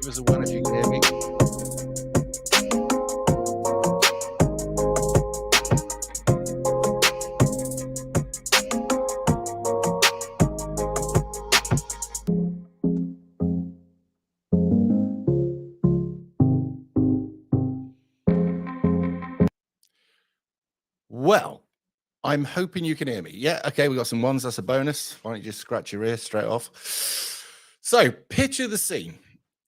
us a one if you can hear me. Well, I'm hoping you can hear me. Yeah, okay, we got some ones. That's a bonus. Why don't you just scratch your ear straight off? So, picture the scene.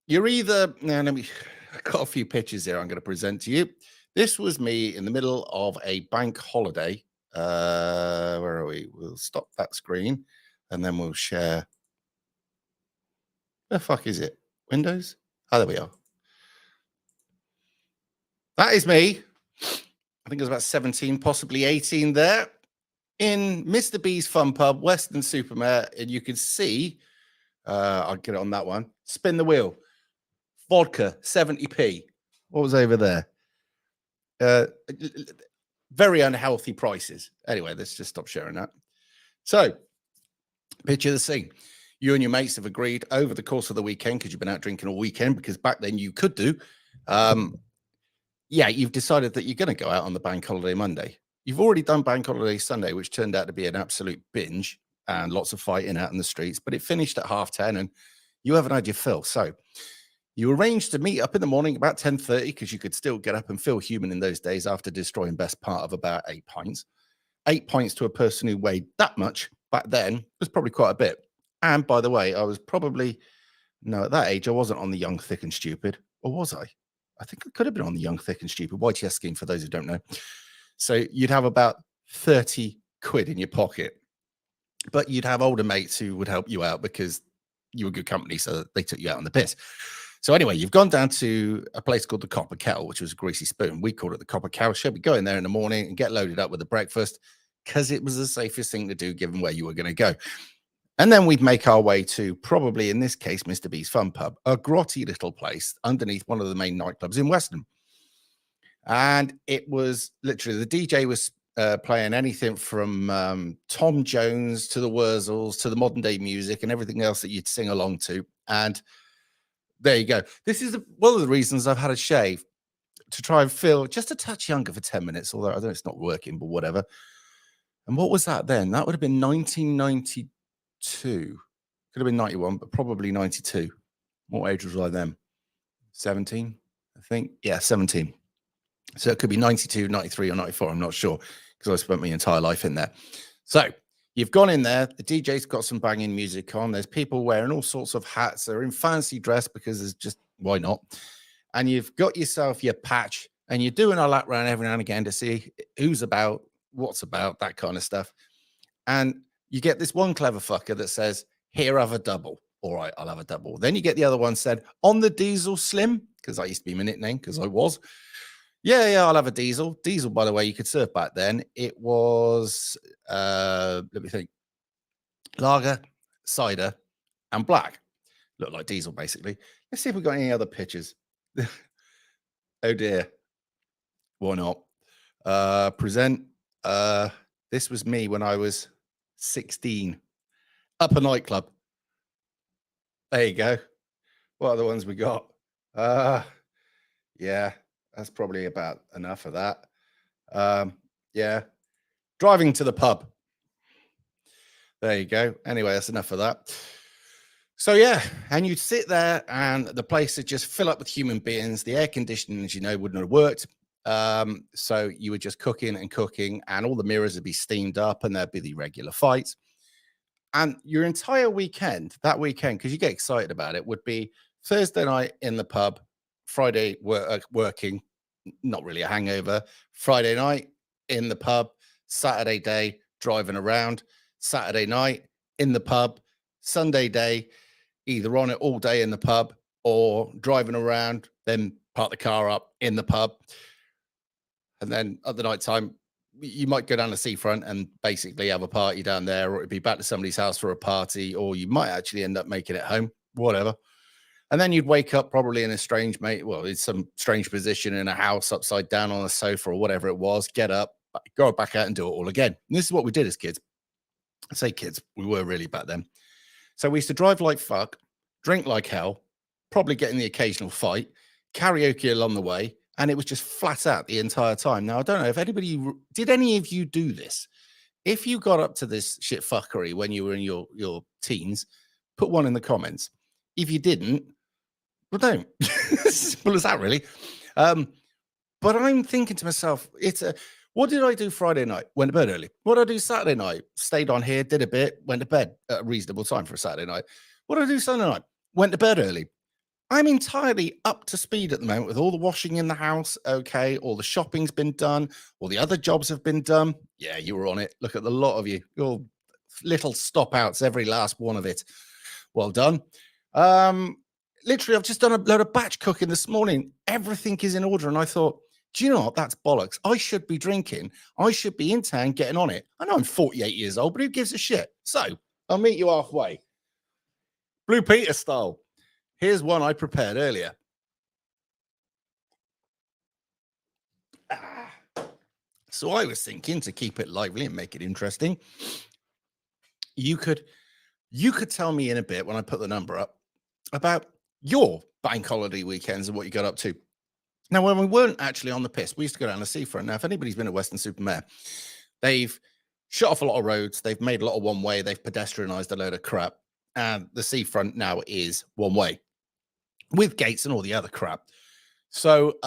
You're either now. I've got a few pictures here I'm going to present to you. This was me in the middle of a bank holiday. Where are we? We'll stop that screen, and then we'll share. The fuck is it? Windows? Oh, there we are. That is me. I think it was about 17, possibly 18 there in Mr. B's Fun Pub, Weston-super-Mare, and you can see, I'll get it on that one. Spin the wheel. Vodka, 70p. What was over there? Very unhealthy prices. Anyway, let's just stop sharing that. So, picture the scene. You and your mates have agreed over the course of the weekend, because you've been out drinking all weekend, because back then you could do. Yeah, you've decided that you're going to go out on the bank holiday Monday. You've already done bank holiday Sunday, which turned out to be an absolute binge and lots of fighting out in the streets, but it finished at 10:30 and you haven't had your fill. So you arranged to meet up in the morning about 10:30 because you could still get up and feel human in those days after destroying best part of about 8 pints. 8 pints to a person who weighed that much back then was probably quite a bit. And by the way, I was probably, no, at that age, I wasn't on the young, thick and stupid, or was I? I think I could have been on the young, thick and stupid YTS scheme for those who don't know. So you'd have about 30 quid in your pocket, but you'd have older mates who would help you out because you were good company. So they took you out on the piss. So anyway, you've gone down to a place called the Copper Kettle, which was a greasy spoon. We called it the Copper Cow Shed. We go in there in the morning and get loaded up with the breakfast because it was the safest thing to do given where you were going to go. And then we'd make our way to probably, in this case, Mr. B's Fun Pub, a grotty little place underneath one of the main nightclubs in Weston. And it was literally, the DJ was playing anything from Tom Jones to the Wurzels to the modern day music and everything else that you'd sing along to. And there you go. This is one of the reasons I've had a shave, to try and feel just a touch younger for 10 minutes, although I know it's not working, but whatever. And what was that then? That would have been 1992. Could have been 91, but probably 92. What age was I then? 17, I think. Yeah, 17. So it could be 92, 93, or 94. I'm not sure because I spent my entire life in there. So you've gone in there. The DJ's got some banging music on. There's people wearing all sorts of hats. They're in fancy dress because there's just, why not? And you've got yourself your patch and you're doing a lap round every now and again to see who's about, what's about, that kind of stuff. And you get this one clever fucker that says, here, have a double. All right, I'll have a double. Then you get the other one said, on the diesel slim, because that used to be my nickname, because I was. Yeah, I'll have a diesel. Diesel, by the way, you could surf back then. It was, let me think, lager, cider, and black. Looked like diesel, basically. Let's see if we've got any other pictures. Oh, dear. Why not? Present. This was me when I was 16. Up a nightclub. There you go. What are the ones we got? Yeah, that's probably about enough of that. Yeah. Driving to the pub. There you go. Anyway, that's enough of that. So yeah, and you'd sit there and the place would just fill up with human beings. The air conditioning, as you know, wouldn't have worked. So you were just cooking and cooking, and all the mirrors would be steamed up and there'd be the regular fights. And your entire weekend, that weekend, because you get excited about it, would be Thursday night in the pub, Friday working, not really a hangover, Friday night in the pub, Saturday day driving around, Saturday night in the pub, Sunday day, either on it all day in the pub or driving around, then park the car up in the pub. And then at the night time, you might go down the seafront and basically have a party down there, or it'd be back to somebody's house for a party, or you might actually end up making it home, whatever. And then you'd wake up probably in a strange, in some strange position in a house, upside down on a sofa or whatever it was, get up, go back out and do it all again. And this is what we did as kids. I say kids, we were really back then. So we used to drive like fuck, drink like hell, probably getting the occasional fight, karaoke along the way, and it was just flat out the entire time. Now, I don't know if did any of you do this? If you got up to this shit fuckery when you were in your teens, put one in the comments. If you didn't, well, don't. Simple as that, really. But I'm thinking to myself, what did I do Friday night? Went to bed early. What did I do Saturday night? Stayed on here, did a bit, went to bed at a reasonable time for a Saturday night. What did I do Sunday night? Went to bed early. I'm entirely up to speed at the moment with all the washing in the house. Okay, all the shopping's been done. All the other jobs have been done. Yeah, you were on it. Look at the lot of you. Your little stop outs, every last one of it. Well done. Literally, I've just done a load of batch cooking this morning. Everything is in order. And I thought, do you know what? That's bollocks. I should be drinking. I should be in town getting on it. I know I'm 48 years old, but who gives a shit? So I'll meet you halfway. Blue Peter style. Here's one I prepared earlier. So I was thinking, to keep it lively and make it interesting, you could tell me in a bit when I put the number up about your bank holiday weekends and what you got up to. Now, when we weren't actually on the piss, we used to go down the seafront. Now, if anybody's been at Weston-super-Mare, they've shut off a lot of roads. They've made a lot of one-way. They've pedestrianised a load of crap. And the seafront now is one-way with gates and all the other crap. So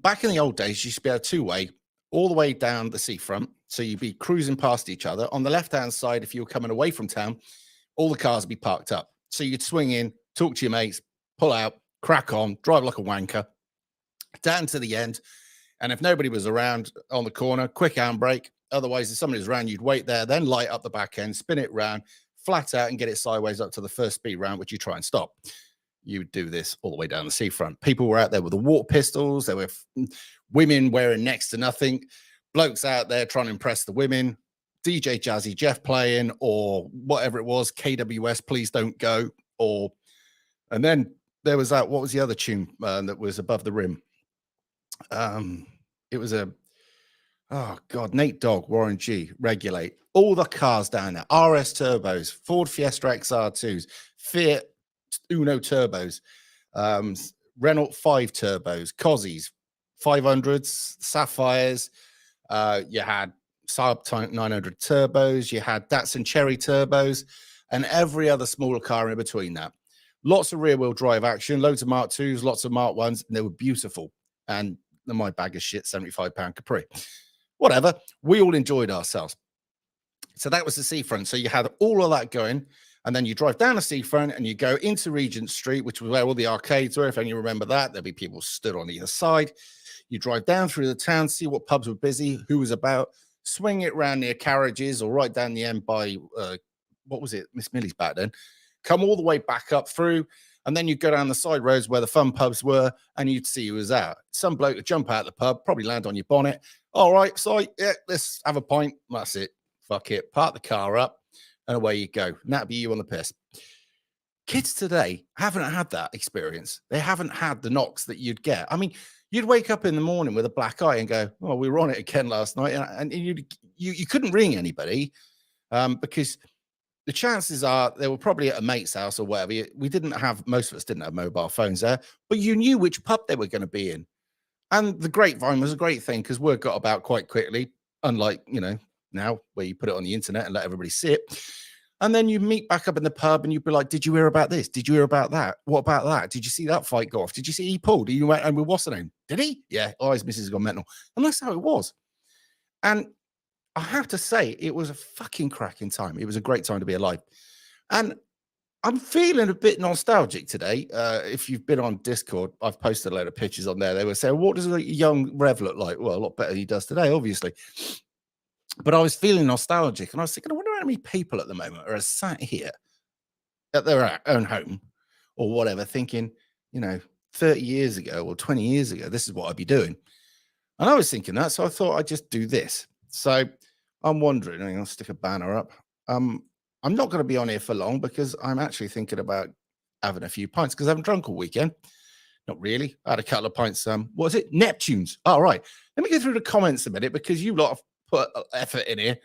back in the old days, you used to be a two-way all the way down the seafront. So you'd be cruising past each other. On the left-hand side, if you were coming away from town, all the cars would be parked up. So you'd swing in, talk to your mates, pull out, crack on, drive like a wanker, down to the end. And if nobody was around on the corner, quick handbrake. Otherwise, if somebody was around, you'd wait there, then light up the back end, spin it round, flat out, and get it sideways up to the first speed round, which you try and stop. You would do this all the way down the seafront. People were out there with the water pistols. There were women wearing next to nothing, blokes out there trying to impress the women, DJ Jazzy Jeff playing, or whatever it was, KWS, Please Don't Go, and then there was that, what was the other tune that was above the rim? It was Nate Dogg, Warren G, Regulate, all the cars down there, RS turbos, Ford Fiesta XR2s, Fiat Uno turbos, Renault 5 turbos, Cozzies, 500s, Sapphires, you had Saab 900 turbos, you had Datsun Cherry turbos, and every other smaller car in between that. Lots of rear-wheel drive action, loads of Mark 2s, lots of Mark 1s, and they were beautiful. And my bag of shit, £75 Capri. Whatever, we all enjoyed ourselves. So that was the seafront. So you had all of that going, and then you drive down the seafront and you go into Regent Street, which was where all the arcades were. If any remember that, there'd be people stood on either side. You drive down through the town, see what pubs were busy, who was about, swing it round near Carriages or right down the end by, what was it, Miss Millie's back then, come all the way back up through, and then you go down the side roads where the fun pubs were, and you'd see who was out. Some bloke would jump out of the pub, probably land on your bonnet. All right, so yeah, let's have a pint. That's it. Fuck it. Park the car up, and away you go. And that'd be you on the piss. Kids today haven't had that experience. They haven't had the knocks that you'd get. I mean, you'd wake up in the morning with a black eye and go, "Oh, we were on it again last night," and you couldn't ring anybody because the chances are they were probably at a mate's house or whatever. Most of us didn't have mobile phones there, but you knew which pub they were going to be in. And the grapevine was a great thing because word got about quite quickly, unlike, now where you put it on the internet and let everybody see it. And then you meet back up in the pub and you'd be like, did you hear about this? Did you hear about that? What about that? Did you see that fight go off? Did you see he pulled? You went and with what's the name? Did he? Yeah. Oh, his missus gone mental. And that's how it was. And I have to say, it was a fucking cracking time. It was a great time to be alive. And I'm feeling a bit nostalgic today. If you've been on Discord, I've posted a load of pictures on there. They were saying, what does a young Rev look like? Well, a lot better than he does today, obviously. But I was feeling nostalgic. And I was thinking, I wonder how many people at the moment are sat here at their own home or whatever, thinking, 30 years ago or 20 years ago, this is what I'd be doing. And I was thinking that. So I thought I'd just do this. So I'm wondering, I'll stick a banner up. I'm not going to be on here for long because I'm actually thinking about having a few pints because I haven't drunk all weekend. Not really. I had a couple of pints. What was it? Neptunes. All right. Let me go through the comments a minute because you lot have put effort in here,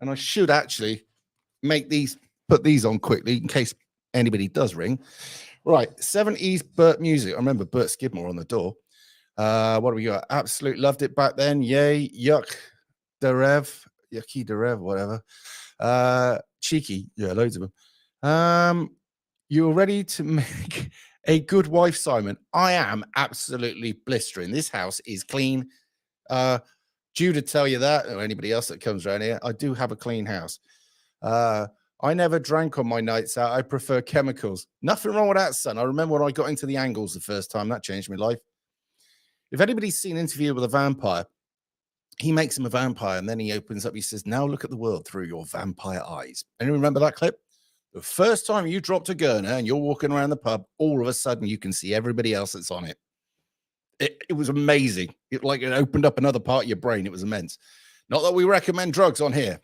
and I should actually put these on quickly in case anybody does ring. Right, 70s Burt music. I remember Burt Skidmore on the door. What do we got? Absolute loved it back then. Yay, yuck, yucky derev, whatever. Cheeky, yeah, loads of them. You're ready to make a good wife, Simon. I am absolutely blistering. This house is clean. Due to tell you that, or anybody else that comes around here, I do have a clean house. I never drank on my nights out. I prefer chemicals. Nothing wrong with that, son. I remember when I got into the angles the first time. That changed my life. If anybody's seen Interview with a Vampire, he makes him a vampire, and then he opens up. He says, now look at the world through your vampire eyes. Anyone remember that clip? The first time you dropped a gurner and you're walking around the pub, all of a sudden you can see everybody else that's on it. It was amazing. It opened up another part of your brain. It was immense. Not that we recommend drugs on here,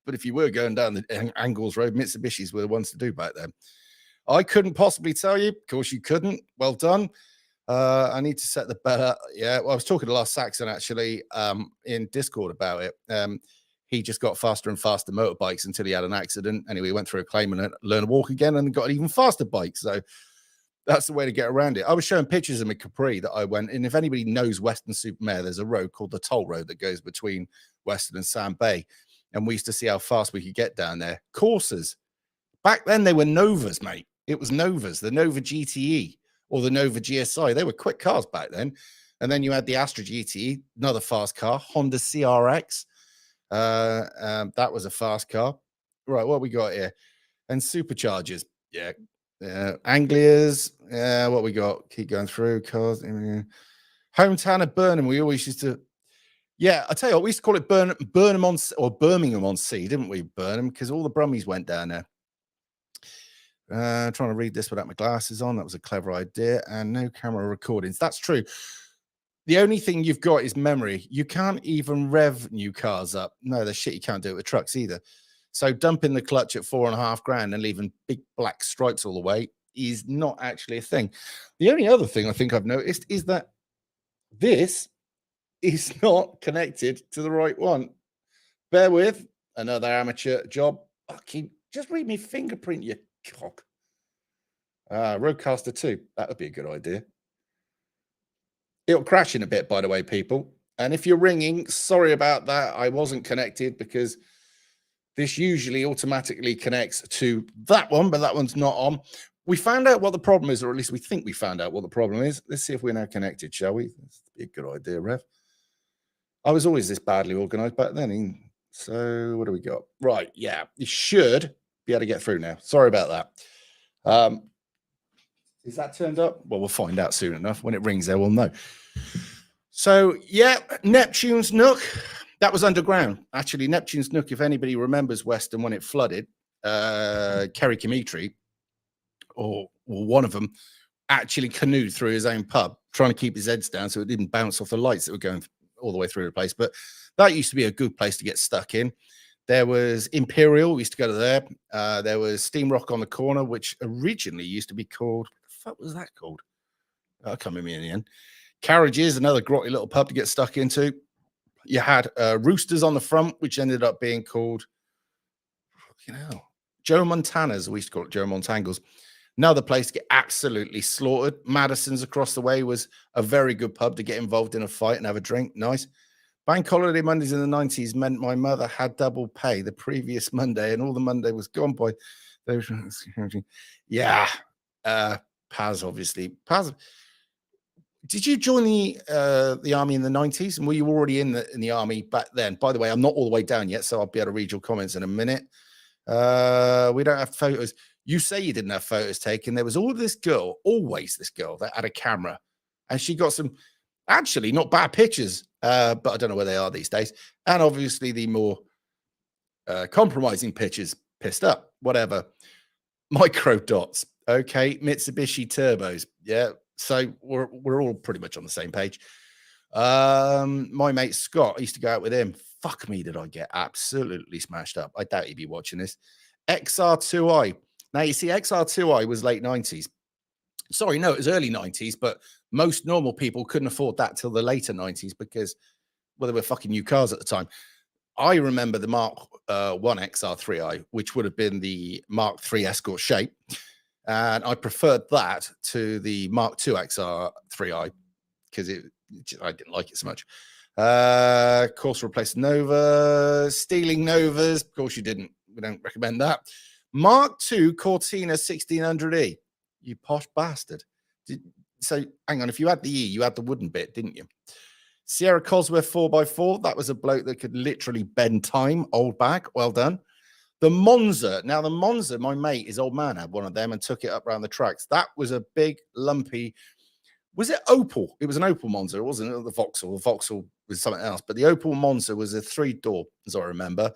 but if you were going down the Angles Road, Mitsubishis were the ones to do back then. I couldn't possibly tell you. Of course, you couldn't. Well done. I need to set the better. Yeah, well, I was talking to Lars Saxon actually in Discord about it. He just got faster and faster motorbikes until he had an accident. Anyway, he went through a claim and learned to walk again and got an even faster bike. So that's the way to get around it. I was showing pictures of my Capri that I went, and if anybody knows Weston-super-Mare, there's a road called the Toll Road that goes between Weston and Sand Bay. And we used to see how fast we could get down there. Corsas. Back then, they were Novas, mate. It was Novas, the Nova GTE or the Nova GSI. They were quick cars back then. And then you had the Astra GTE, another fast car, Honda CRX. That was a fast car. Right, what we got here? And superchargers. Yeah. Anglias. What we got? Keep going through. Cars. Hometown of Burnham. We always used to. Yeah, I tell you what, we used to call it Burnham on or Birmingham on Sea, didn't we? Burnham, because all the Brummies went down there. Trying to read this without my glasses on. That was a clever idea. And no camera recordings. That's true. The only thing you've got is memory. You can't even rev new cars up. No, the shit you can't do it with trucks either. So dumping the clutch at $4.5 grand and leaving big black stripes all the way is not actually a thing. The only other thing I think I've noticed is that this is not connected to the right one. Bear with. Another amateur job. Fucking just read me fingerprint, you cock. Roadcaster 2. That would be a good idea. It'll crash in a bit, by the way, people. And if you're ringing, sorry about that. I wasn't connected because this usually automatically connects to that one, but that one's not on. We found out what the problem is, or at least we think we found out what the problem is. Let's see if we're now connected, shall we? That's a good idea, Rev. I was always this badly organized back then. So what do we got? Right, yeah. You should be able to get through now. Sorry about that. Is that turned up? Well, we'll find out soon enough. When it rings there, we'll know. So, yeah, Neptune's Nook. That was underground. Actually, Neptune's Nook, if anybody remembers Weston when it flooded, Kerry Kimitri, or one of them, actually canoed through his own pub, trying to keep his heads down so it didn't bounce off the lights that were going all the way through the place. But that used to be a good place to get stuck in. There was Imperial. We used to go to there. There was Steam Rock on the corner, which originally used to be called, what the fuck was that called? I can't remember in the end. Carriages, another grotty little pub to get stuck into. You had Roosters on the front, which ended up being called, Joe Montana's. We used to call it Joe Montangles. Another place to get absolutely slaughtered. Madison's across the way was a very good pub to get involved in a fight and have a drink. Nice. Bank holiday Mondays in the 90s meant my mother had double pay the previous Monday, and all the Monday was gone by. Yeah. Paz, obviously. Paz. Did you join the army in the 90s? And were you already in the army back then? By the way, I'm not all the way down yet, so I'll be able to read your comments in a minute. We don't have photos. You say you didn't have photos taken. There was always this girl that had a camera, and she got some actually not bad pictures, but I don't know where they are these days. And obviously the more compromising pictures, pissed up, whatever. Micro dots. Okay, Mitsubishi turbos. Yeah. So we're all pretty much on the same page. My mate Scott, I used to go out with him. Fuck me, did I get absolutely smashed up. I doubt he'd be watching this. XR2i. Now, you see, XR2i was late 90s. Sorry, no, it was early 90s, but most normal people couldn't afford that till the later 90s because, well, they were fucking new cars at the time. I remember the Mark 1 XR3i, which would have been the Mark 3 Escort shape. And I preferred that to the Mark II XR 3i because I didn't like it so much. Of course, replaced Nova, stealing Novas. Of course, you didn't. We don't recommend that. Mark II Cortina 1600E. You posh bastard. So hang on, if you had the E, you had the wooden bit, didn't you? Sierra Cosworth 4x4. That was a bloke that could literally bend time. Old bag. Well done. The Monza. Now, the Monza, my mate, his old man had one of them and took it up around the tracks. That was a big, lumpy. Was it Opel? It was an Opel Monza. It wasn't the Vauxhall. The Vauxhall was something else. But the Opel Monza was a 3-door, as I remember.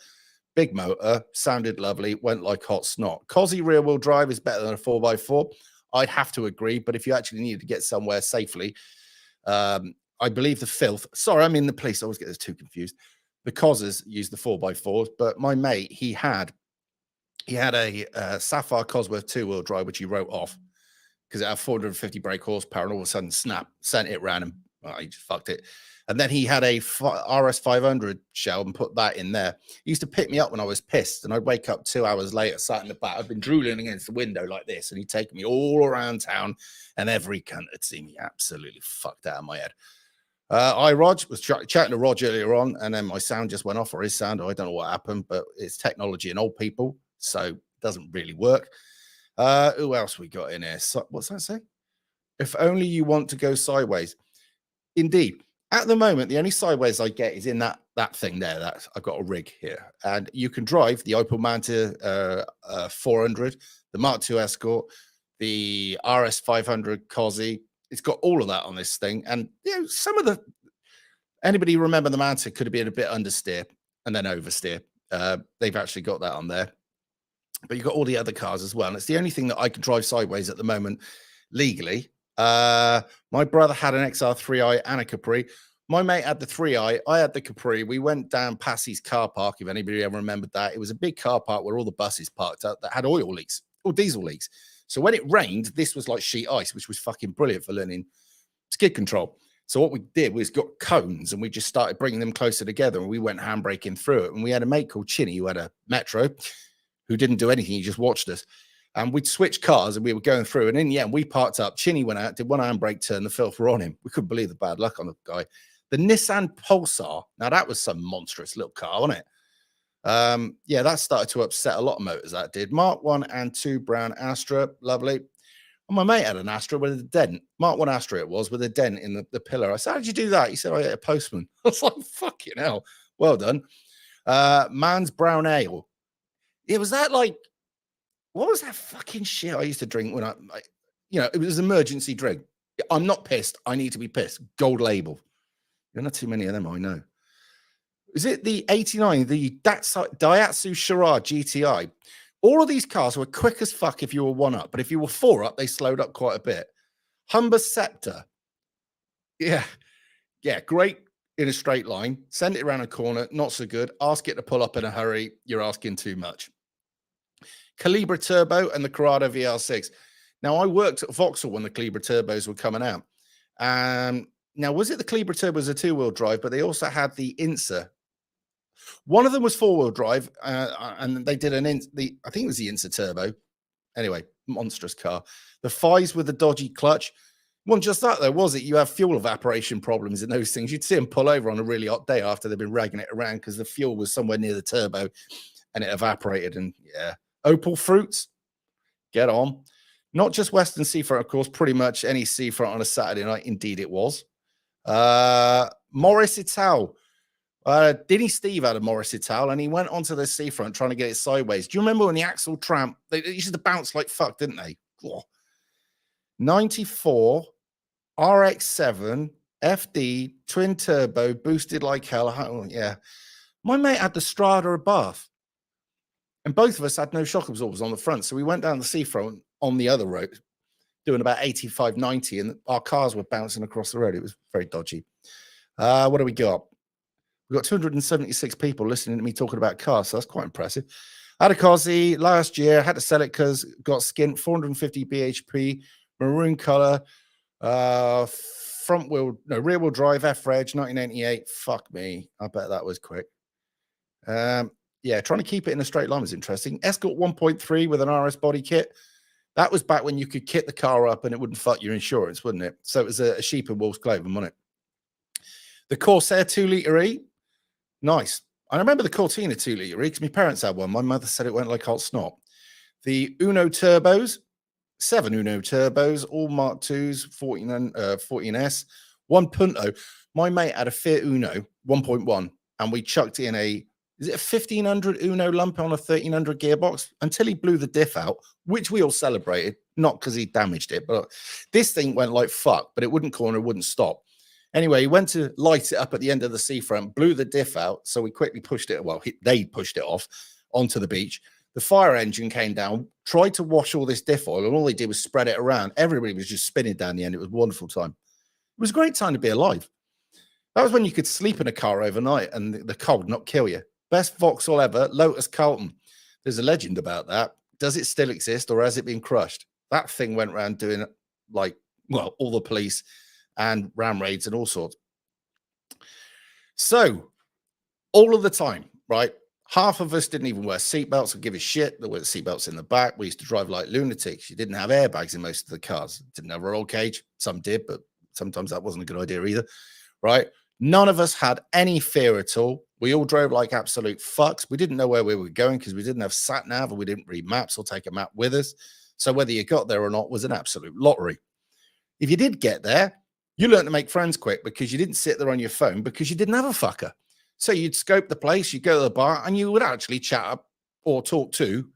Big motor. Sounded lovely. Went like hot snot. Cosy rear-wheel drive is better than a 4x4. I'd have to agree. But if you actually needed to get somewhere safely, I believe the Filth. Sorry, I'm in the police. I always get those two confused. The Cozzers used the 4x4s, but my mate, he had a Sapphire Cosworth 2-wheel drive, which he wrote off because it had 450 brake horsepower, and all of a sudden, snap, sent it round him. Well, he just fucked it. And then he had a RS 500 shell and put that in there. He used to pick me up when I was pissed, and I'd wake up 2 hours later, sat in the back. I'd been drooling against the window like this, and he'd take me all around town, and every cunt had seen me absolutely fucked out of my head. Rog was chatting to Rog earlier on, and then my sound just went off, or his sound. I don't know what happened, but it's technology and old people, so it doesn't really work. Who else we got in here? So, what's that say? If only you want to go sideways. Indeed. At the moment, the only sideways I get is in that thing there. That I've got a rig here, and you can drive the Opel Manta 400, the Mark II Escort, the RS 500 Cozzy. It's got all of that on this thing. And, you know, some of anybody remember the Manta could have been a bit understeer and then oversteer. They've actually got that on there. But you've got all the other cars as well. And it's the only thing that I can drive sideways at the moment legally. My brother had an XR3i and a Capri. My mate had the 3i. I had the Capri. We went down Passey's car park, if anybody ever remembered that. It was a big car park where all the buses parked up that had oil leaks or diesel leaks. So when it rained, this was like sheet ice, which was fucking brilliant for learning skid control. So what we did was got cones, and we just started bringing them closer together, and we went handbraking through it. And we had a mate called Chinny who had a Metro who didn't do anything. He just watched us. And we'd switch cars, and we were going through. And in the end, we parked up. Chinny went out, did one handbrake turn. The filth were on him. We couldn't believe the bad luck on the guy. The Nissan Pulsar. Now, that was some monstrous little car, wasn't it? Yeah, that started to upset a lot of motors, that did. Mark 1 and 2 brown Astra, lovely. And my mate had an Astra with a dent. Mark 1 Astra it was, with a dent in the pillar. I said, how'd you do that? He said, I hit a postman. I was like, fucking hell. Well done. Man's Brown Ale. It was that like, what was that fucking shit I used to drink when it was emergency drink. I'm not pissed. I need to be pissed. Gold label. There are not too many of them, I know. Is it the 89, the Daihatsu Charade GTI? All of these cars were quick as fuck if you were 1 up, but if you were 4 up, they slowed up quite a bit. Humber Scepter. Yeah, great in a straight line. Send it around a corner, not so good. Ask it to pull up in a hurry, you're asking too much. Calibra Turbo and the Corrado VR6. Now, I worked at Vauxhall when the Calibra Turbos were coming out. Now, was it the Calibra Turbo as a 2-wheel drive, but they also had the INSA. One of them was 4-wheel drive, and they did I think it was the INSA Turbo. Anyway, monstrous car. The Fies with the dodgy clutch. Wasn't just that, though, was it? You have fuel evaporation problems in those things. You'd see them pull over on a really hot day after they've been ragging it around because the fuel was somewhere near the turbo and it evaporated. And yeah, Opel Fruits, get on. Not just Western Seafront, of course, pretty much any seafront on a Saturday night. Indeed, it was. Morris Ital. Dinny Steve had a Morris Ital, and he went onto the seafront trying to get it sideways. Do you remember when the Axle Tramp, they used to bounce like fuck, didn't they? Oh. 94 RX-7 FD twin turbo boosted like hell. Oh, yeah, my mate had the Strada of Bath, and both of us had no shock absorbers on the front, so we went down the seafront on the other road doing about 85, 90, and our cars were bouncing across the road. It was very dodgy. What do we got? We've got 276 people listening to me talking about cars, so that's quite impressive. I had a Cozzy last year, had to sell it because got skint, 450 bhp, maroon color, rear wheel drive, F-Reg, 1988. Fuck me. I bet that was quick. Yeah, trying to keep it in a straight line was interesting. Escort 1.3 with an RS body kit. That was back when you could kit the car up and it wouldn't fuck your insurance, wouldn't it? So it was a sheep in wolf's clothing, wasn't it? The Corsair 2-litre E, nice. I remember the Cortina 2-litre E because my parents had one. My mother said it went like hot snot. The Uno Turbos, 7 Uno Turbos, all Mark IIs, 14S, one Punto. My mate had a Fiat Uno 1.1 and we chucked in is it a 1500 Uno lump on a 1300 gearbox until he blew the diff out, which we all celebrated, not because he damaged it, but this thing went like fuck, but it wouldn't corner, wouldn't stop. Anyway, he went to light it up at the end of the seafront, blew the diff out, so we quickly pushed it, they pushed it off onto the beach. The fire engine came down, tried to wash all this diff oil, and all they did was spread it around. Everybody was just spinning down the end. It was a wonderful time. It was a great time to be alive. That was when you could sleep in a car overnight and the cold not kill you. Best Vauxhall ever, Lotus Carlton. There's a legend about that. Does it still exist or has it been crushed? That thing went around doing all the police and ram raids and all sorts. So all of the time, right? Half of us didn't even wear seatbelts or give a shit. There were seatbelts in the back. We used to drive like lunatics. You didn't have airbags in most of the cars. Didn't have a roll cage. Some did, but sometimes that wasn't a good idea either, right? None of us had any fear at all. We all drove like absolute fucks. We didn't know where we were going because we didn't have sat nav and we didn't read maps or take a map with us. So whether you got there or not was an absolute lottery. If you did get there, you learned to make friends quick because you didn't sit there on your phone because you didn't have a fucker. So you'd scope the place, you'd go to the bar, and you would actually chat up or talk to,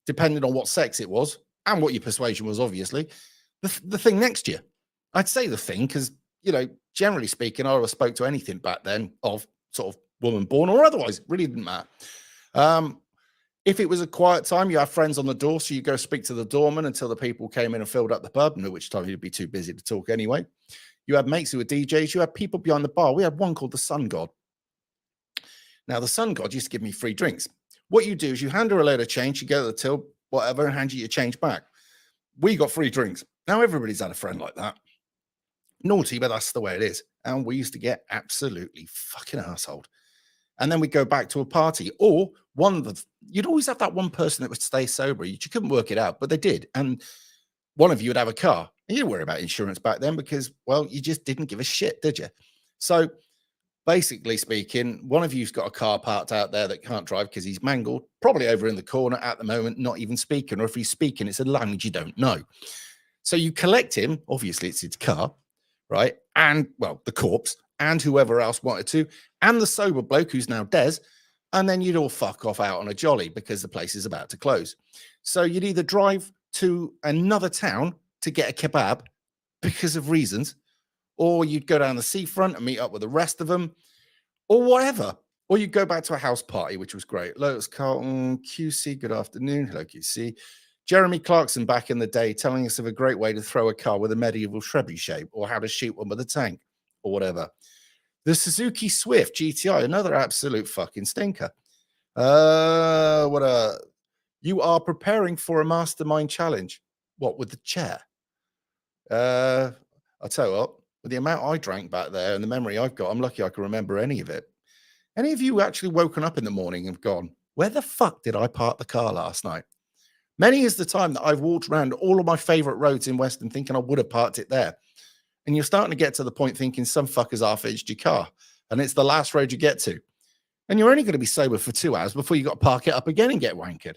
depending on what sex it was and what your persuasion was, obviously, the thing next to you. I'd say the thing because, generally speaking, I always spoke to anything back then of sort of woman born or otherwise. It really didn't matter. If it was a quiet time, you have friends on the door, so you go speak to the doorman until the people came in and filled up the pub, at which time you'd be too busy to talk anyway. You had mates who were DJs. You had people behind the bar. We had one called the Sun God. Now, the Sun God used to give me free drinks. What you do is you hand her a load of change, you go to the till, whatever, and hand you your change back. We got free drinks. Now, everybody's had a friend like that. Naughty, but that's the way it is. And we used to get absolutely fucking assholed. And then we'd go back to a party. Or you'd always have that one person that would stay sober. You couldn't work it out, but they did. And one of you would have a car. And you didn't worry about insurance back then because, well, you just didn't give a shit, did you? So basically speaking, one of you's got a car parked out there that can't drive because he's mangled, probably over in the corner at the moment, not even speaking. Or if he's speaking, it's a language you don't know. So you collect him. Obviously, it's his car, right? And, well, the corpse and whoever else wanted to, and the sober bloke who's now Des. And then you'd all fuck off out on a jolly because the place is about to close. So you'd either drive to another town to get a kebab because of reasons, or you'd go down the seafront and meet up with the rest of them, or whatever. Or you'd go back to a house party, which was great. Lotus Carlton, QC, good afternoon. Hello, QC. Jeremy Clarkson back in the day telling us of a great way to throw a car with a medieval trebuchet or how to shoot one with a tank or whatever. The Suzuki Swift GTI, another absolute fucking stinker. You are preparing for a mastermind challenge. What, with the chair? I'll tell you what, with the amount I drank back there and the memory I've got, I'm lucky I can remember any of it. Any of you actually woken up in the morning and gone, where the fuck did I park the car last night? Many is the time that I've walked around all of my favorite roads in Weston thinking I would have parked it there. And you're starting to get to the point thinking some fuckers half-edged your car and it's the last road you get to. And you're only going to be sober for 2 hours before you got to park it up again and get wankered.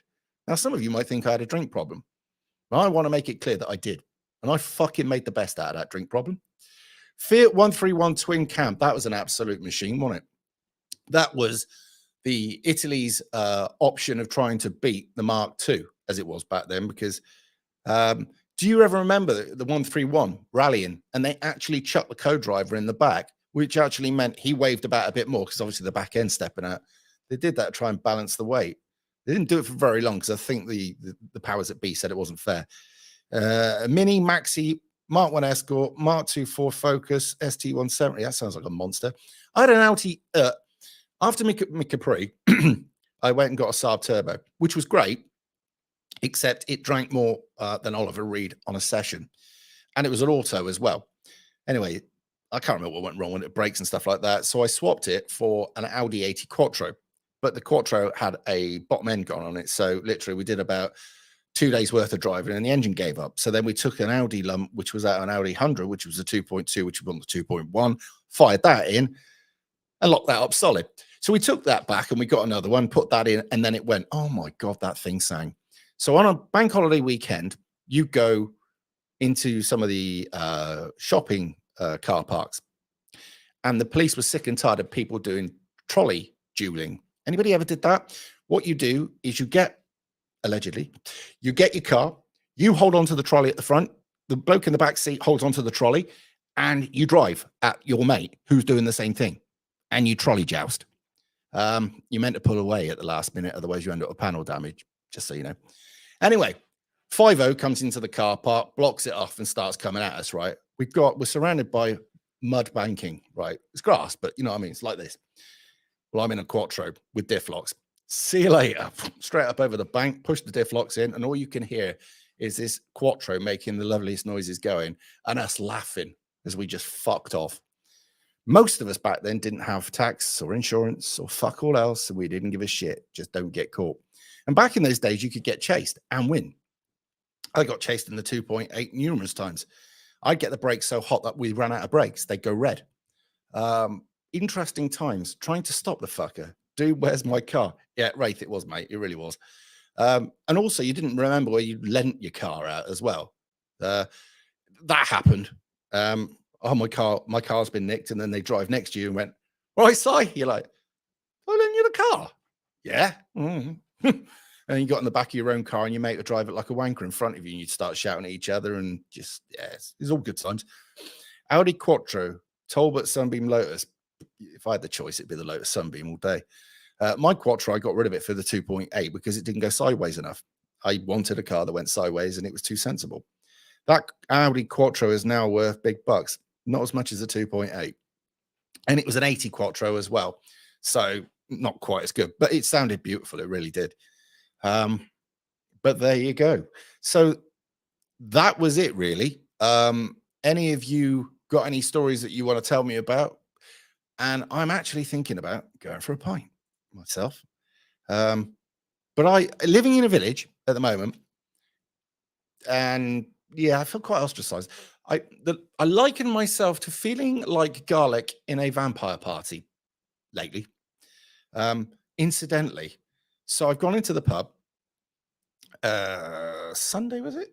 Now, some of you might think I had a drink problem. But I want to make it clear that I did. And I fucking made the best out of that drink problem. Fiat 131 twin cam, that was an absolute machine, wasn't it? That was the Italy's option of trying to beat the Mark II, as it was back then, because do you ever remember the 131 rallying? And they actually chucked the co-driver in the back, which actually meant he waved about a bit more because obviously the back end stepping out. They did that to try and balance the weight. They didn't do it for very long because I think the powers that be said it wasn't fair. Mini, Maxi, Mark 1 Escort, Mark 2 Ford Focus, ST170. That sounds like a monster. I had an Audi. After my Capri, I went and got a Saab Turbo, which was great, except it drank more than Oliver Reed on a session. And it was an auto as well. Anyway, I can't remember what went wrong with it, brakes and stuff like that. So I swapped it for an Audi 80 Quattro. But the Quattro had a bottom end gone on it. So literally we did about 2 days worth of driving and the engine gave up. So then we took an Audi lump, which was out an Audi 100, which was a 2.2, which was on the 2.1, fired that in and locked that up solid. So we took that back and we got another one, put that in, and then it went, oh my God, that thing sang. So on a bank holiday weekend, you go into some of the shopping car parks, and the police were sick and tired of people doing trolley dueling. Anybody ever did that? What you do is you get, allegedly, you get your car, you hold onto the trolley at the front, the bloke in the back seat holds onto the trolley, and you drive at your mate who's doing the same thing, and you trolley joust. You meant to pull away at the last minute, otherwise you end up with panel damage, just so you know. Anyway, 5-0 comes into the car park, blocks it off and starts coming at us, right? We're surrounded by mud banking, right? It's grass, but you know what I mean? It's like this. Well, I'm in a Quattro with diff locks. See you later. Straight up over the bank, push the diff locks in, and all you can hear is this Quattro making the loveliest noises going and us laughing as we just fucked off. Most of us back then didn't have tax or insurance or fuck all else, so we didn't give a shit. Just don't get caught. And back in those days, you could get chased and win. I got chased in the 2.8 numerous times. I'd get the brakes so hot that we ran out of brakes. They'd go red. Interesting times trying to stop the fucker. Dude, where's my car? Yeah, Wraith, it was, mate. It really was. And also, you didn't remember where you lent your car out as well. That happened. Oh, my car's been nicked, and then they drive next to you and went, right, Si, you're like, I lent you the car. Yeah. Mm-hmm. And you got in the back of your own car and your mate would drive it like a wanker in front of you, and you'd start shouting at each other, and just, yeah, it's all good times. Audi Quattro, Talbot Sunbeam Lotus. If I had the choice, it'd be the Lotus Sunbeam all day. My Quattro, I got rid of it for the 2.8 because it didn't go sideways enough. I wanted a car that went sideways, and it was too sensible. That Audi Quattro is now worth big bucks, not as much as a 2.8. And it was an 80 Quattro as well. So not quite as good, but it sounded beautiful. It really did. But there you go. So that was it, really. Any of you got any stories that you want to tell me about? And I'm actually thinking about going for a pint myself. But living in a village at the moment, and yeah, I feel quite ostracized. I liken myself to feeling like garlic in a vampire party lately. Incidentally, so I've gone into the pub. Sunday, was it?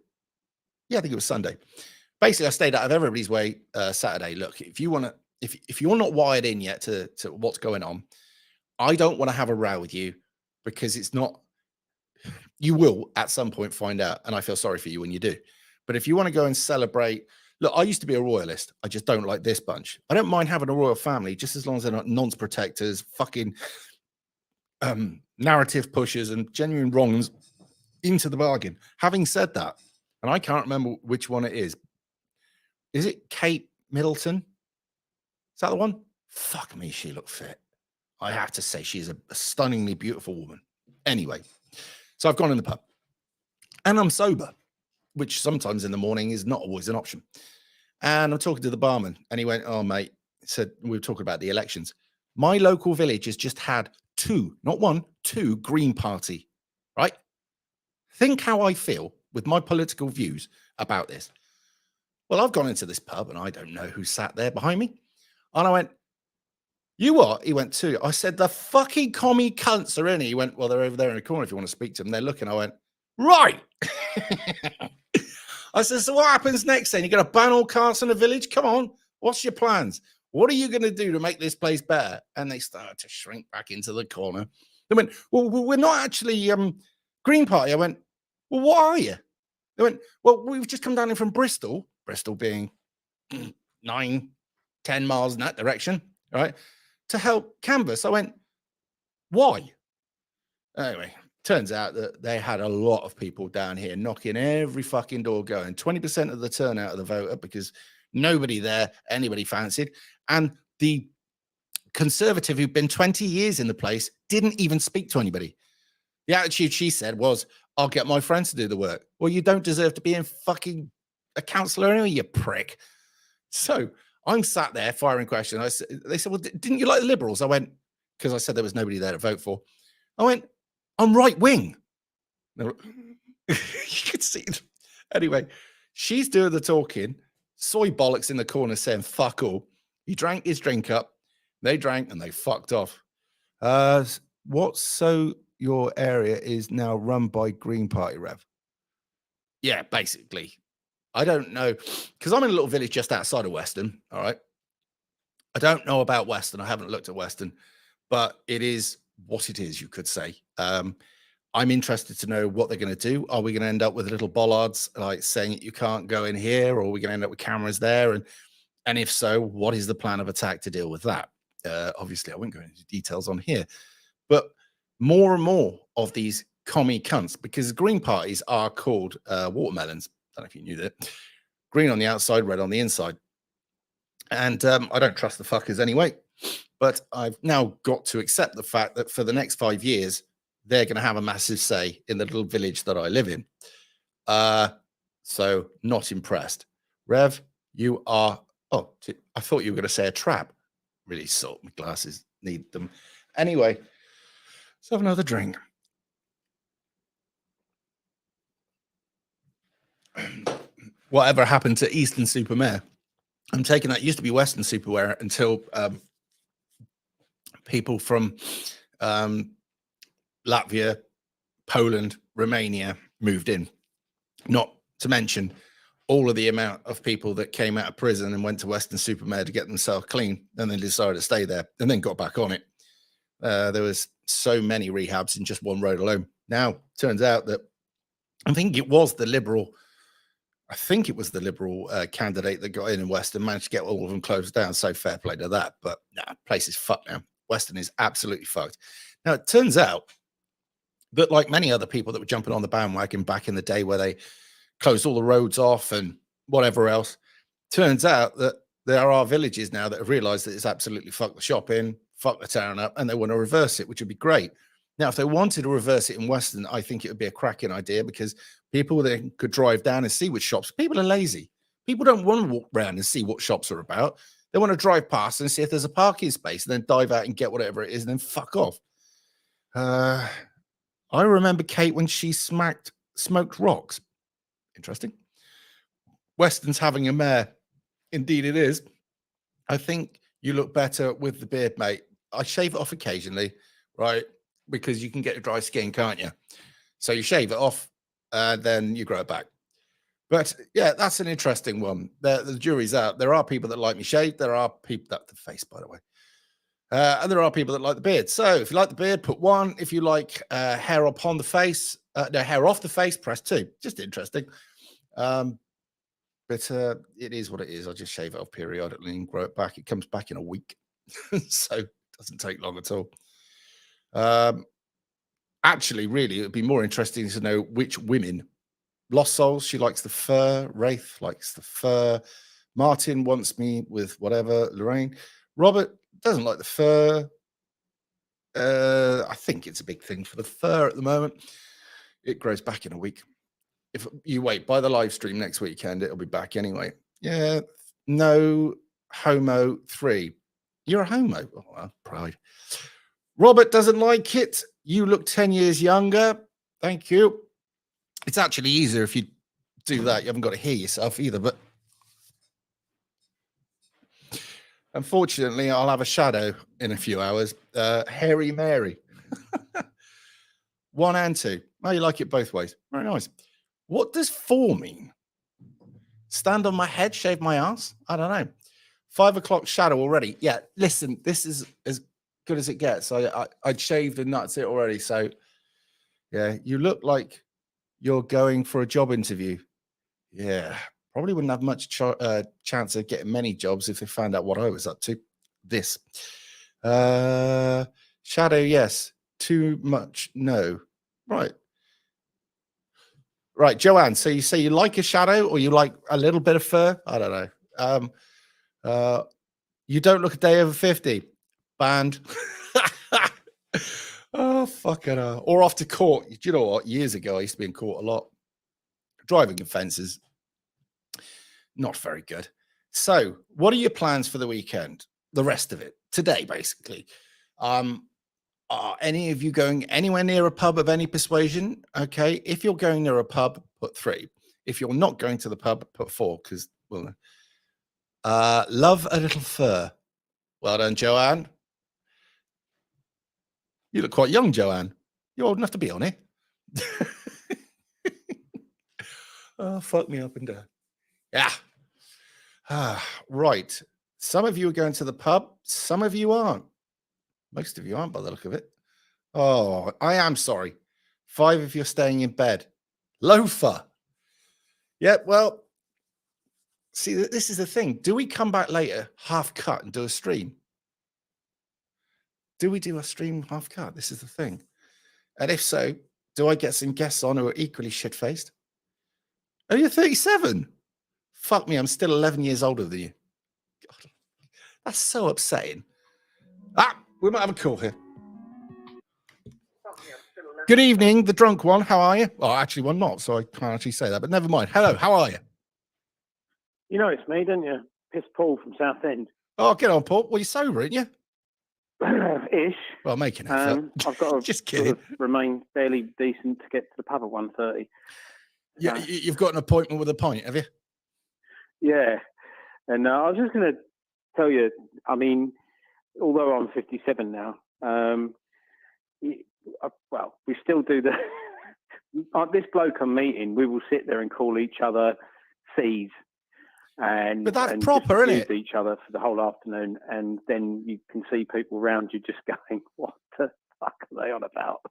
Yeah, I think it was Sunday. Basically, I stayed out of everybody's way Saturday. Look, if you want to, if you're not wired in yet to what's going on, I don't want to have a row with you, because it's not. You will at some point find out, and I feel sorry for you when you do. But if you want to go and celebrate, look, I used to be a royalist. I just don't like this bunch. I don't mind having a royal family, just as long as they're not nonce protectors, fucking narrative pushers, and genuine wrongs into the bargain. Having said that, and I can't remember which one it is. Is it Kate Middleton? Is that the one? Fuck me, she looked fit. I have to say, she's a stunningly beautiful woman. Anyway, so I've gone in the pub and I'm sober, which sometimes in the morning is not always an option. And I'm talking to the barman, and he went, oh, mate, said, we were talking about the elections. My local village has just had 2, not 1, 2 Green Party, right? Think how I feel with my political views about this. Well, I've gone into this pub and I don't know who sat there behind me. And I went, you what? He went, 2. I said, the fucking commie cunts are in. He went, well, they're over there in the corner if you want to speak to them. They're looking. I went, right. I said, so what happens next then? You're going to ban all cars in the village? Come on. What's your plans? What are you going to do to make this place better? And they started to shrink back into the corner. They went, well, we're not actually Green Party. I went, well, what are you? They went, well, we've just come down in from Bristol being 9-10 miles in that direction, right, to help canvass. I went, why? Anyway, turns out that they had a lot of people down here knocking every fucking door going, 20% of the turnout of the voter, because nobody there, anybody fancied. And the Conservative who'd been 20 years in the place didn't even speak to anybody. The attitude, she said, was, I'll get my friends to do the work. Well, you don't deserve to be in fucking a councillor anyway, you prick. So I'm sat there firing questions. They said, well, didn't you like the Liberals? I went, because I said there was nobody there to vote for. I went, I'm right wing. You could see it. Anyway, she's doing the talking. Soy bollocks in the corner saying fuck all. He drank his drink up. They drank and they fucked off. What's so your area is now run by Green Party, Rev? Yeah, basically. I don't know, because I'm in a little village just outside of Weston. All right. I don't know about Weston. I haven't looked at Weston, but it is what it is, you could say. I'm interested to know what they're going to do. Are we going to end up with little bollards like saying you can't go in here, or are we going to end up with cameras there? And if so, what is the plan of attack to deal with that? Obviously, I won't go into details on here, but more and more of these commie cunts, because green parties are called watermelons. I don't know if you knew that. Green on the outside, red on the inside. And I don't trust the fuckers anyway. But I've now got to accept the fact that for the next 5 years, they're going to have a massive say in the little village that I live in. So not impressed. Rev, you are... Oh, I thought you were going to say a trap. Really salt. My glasses need them. Anyway, let's have another drink. Whatever happened to Eastern Supermare? I'm taking that. It used to be Western Superware until people from Latvia, Poland, Romania moved in. Not to mention all of the amount of people that came out of prison and went to Western Supermare to get themselves clean, and then decided to stay there and then got back on it. There was so many rehabs in just one road alone. Now, turns out that I think it was the Liberal candidate that got in Western, managed to get all of them closed down. So fair play to that. But nah, place is fucked now. Western is absolutely fucked. Now, it turns out that, like many other people that were jumping on the bandwagon back in the day where they closed all the roads off and whatever else, turns out that there are villages now that have realized that it's absolutely fucked the shopping, fuck the town up, and they want to reverse it, which would be great. Now, if they wanted to reverse it in Western, I think it would be a cracking idea, because people then could drive down and see which shops. People are lazy. People don't want to walk around and see what shops are about. They want to drive past and see if there's a parking space and then dive out and get whatever it is and then fuck off. I remember Kate when she smoked rocks. Interesting. Western's having a mayor. Indeed it is. I think you look better with the beard, mate. I shave it off occasionally, right? Because you can get dry skin, can't you? So you shave it off, then you grow it back. But yeah, that's an interesting one. The jury's out. There are people that like me shaved. There are people that the face, by the way. And there are people that like the beard. So if you like the beard, put 1. If you like hair upon the face, no, hair off the face, press 2. Just interesting. But it is what it is. I just shave it off periodically and grow it back. It comes back in a week. So it doesn't take long at all. Actually, really, it would be more interesting to know which women. Lost Souls, she likes the fur. Wraith likes the fur. Martin wants me with whatever. Lorraine. Robert doesn't like the fur. I think it's a big thing for the fur at the moment. It grows back in a week. If you wait by the live stream next weekend, it'll be back anyway. Yeah. No homo 3. You're a homo. Oh, well, pride. Robert doesn't like it. You look 10 years younger. Thank you. It's actually easier if you do that. You haven't got to hear yourself either. But unfortunately, I'll have a shadow in a few hours. Hairy Mary. 1 and 2. Oh, you like it both ways. Very nice. What does 4 mean? Stand on my head, shave my ass? I don't know. 5 o'clock shadow already. Yeah, listen, this is as good as it gets. I'd shaved and that's it already. So, yeah, you look like you're going for a job interview. Yeah, probably wouldn't have much chance of getting many jobs if they found out what I was up to. This. Shadow, yes. Too much, no. Right. Right, Joanne. So you say you like a shadow or you like a little bit of fur? I don't know. You don't look a day over 50. Banned. Oh, fucking hell. Or off to court. Do you know what? Years ago, I used to be in court a lot. Driving offences. Not very good. So, what are your plans for the weekend? The rest of it. Today, basically. Are any of you going anywhere near a pub of any persuasion? Okay. If you're going near a pub, put 3. If you're not going to the pub, put 4. Because, well, love a little fur. Well done, Joanne. You look quite young, Joanne. You're old enough to be on it. Oh, fuck me up and down. Yeah. Right. Some of you are going to the pub. Some of you aren't. Most of you aren't by the look of it. Oh, I am sorry. 5 of you are staying in bed. Loafer. Yeah, well, see, this is the thing. Do we come back later, half cut, and do a stream? Do we do a stream half cut? This is the thing. And if so, do I get some guests on who are equally shit-faced? Oh, you're 37. Fuck me, I'm still 11 years older than you. God, that's so upsetting. We might have a call here. Good evening, the drunk one. How are you? Well, actually, one not, so I can't actually say that, but never mind. Hello, how are you? You know it's me, don't you? Piss Paul from Southend. Oh, get on, Paul. Well, you're sober, aren't you? Ish. Well, making an effort. I've got to just kidding. Sort of remain fairly decent to get to the pub at 1:30. Yeah, you've got an appointment with a pint, have you? Yeah, and I was just going to tell you. I mean, although I'm 57 now, well, we still do the. This bloke I'm meeting, we will sit there and call each other C's. But that's proper, isn't it? Each other for the whole afternoon, and then you can see people around you just going, "What the fuck are they on about?"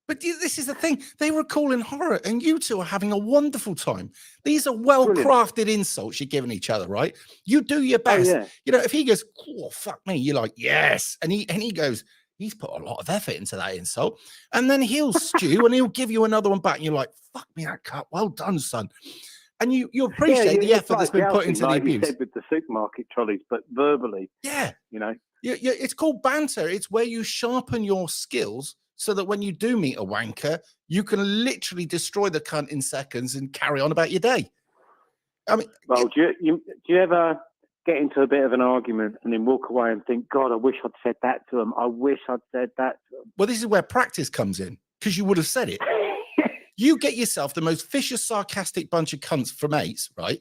But this is the thing. They were calling horror, and you two are having a wonderful time. These are well-crafted insults you're giving each other, right? You do your best. Oh, yeah. You know, if he goes, "Oh, fuck me," you're like, "Yes," and he goes, "He's put a lot of effort into that insult," and then he'll stew and he'll give you another one back, and you're like, "Fuck me, that cut. Well done, son." And you appreciate the effort that's been put into the abuse. You said with the supermarket trolleys, but verbally. Yeah. You know. Yeah, it's called banter. It's where you sharpen your skills so that when you do meet a wanker, you can literally destroy the cunt in seconds and carry on about your day. I mean, well, do you ever get into a bit of an argument and then walk away and think, God, I wish I'd said that to them. I wish I'd said that to them. Well, this is where practice comes in, because you would have said it. You get yourself the most vicious, sarcastic bunch of cunts for mates, right?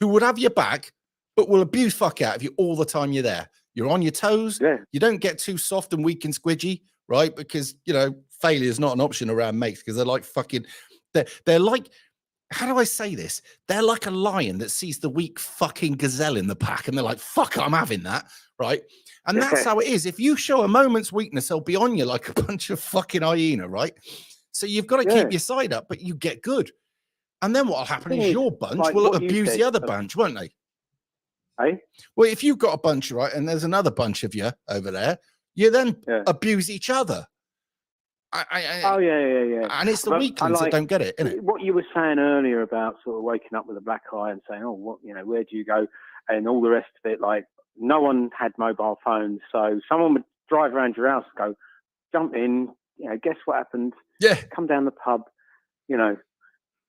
Who would have your back, but will abuse fuck out of you all the time you're there. You're on your toes. Yeah. You don't get too soft and weak and squidgy, right? Because, you know, failure is not an option around mates, because they're like fucking, they're like, how do I say this? They're like a lion that sees the weak fucking gazelle in the pack, and they're like, fuck, I'm having that, right? And that's how it is. If you show a moment's weakness, they'll be on you like a bunch of fucking hyena, right? So you've got to keep your side up, but you get good. And then what'll happen is your bunch will abuse the other bunch, won't they? Hey? Well, if you've got a bunch, right, and there's another bunch of you over there, you then abuse each other. Oh, yeah. And it's the weaklings that don't get it, isn't it? What you were saying earlier about sort of waking up with a black eye and saying, oh, what, you know, where do you go? And all the rest of it, like, no one had mobile phones. So someone would drive around your house and go, jump in, you know, guess what happened? Yeah. Come down the pub, you know.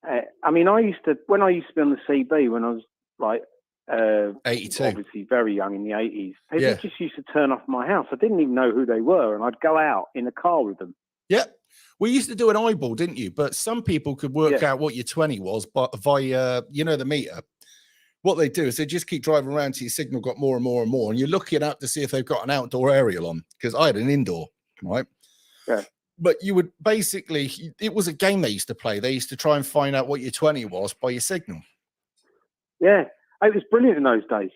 I mean, when I used to be on the CB, when I was like 82, obviously very young in the 80s, people just used to turn up at my house. I didn't even know who they were, and I'd go out in a car with them. Yeah. We used to do an eyeball, didn't you? But some people could work out what your 20 was, but via, you know, the meter. What they do is they just keep driving around till your signal got more and more and more, and you're looking up to see if they've got an outdoor aerial on, because I had an indoor, right? Yeah. But you would basically, it was a game they used to play. They used to try and find out what your 20 was by your signal. Yeah. It was brilliant in those days.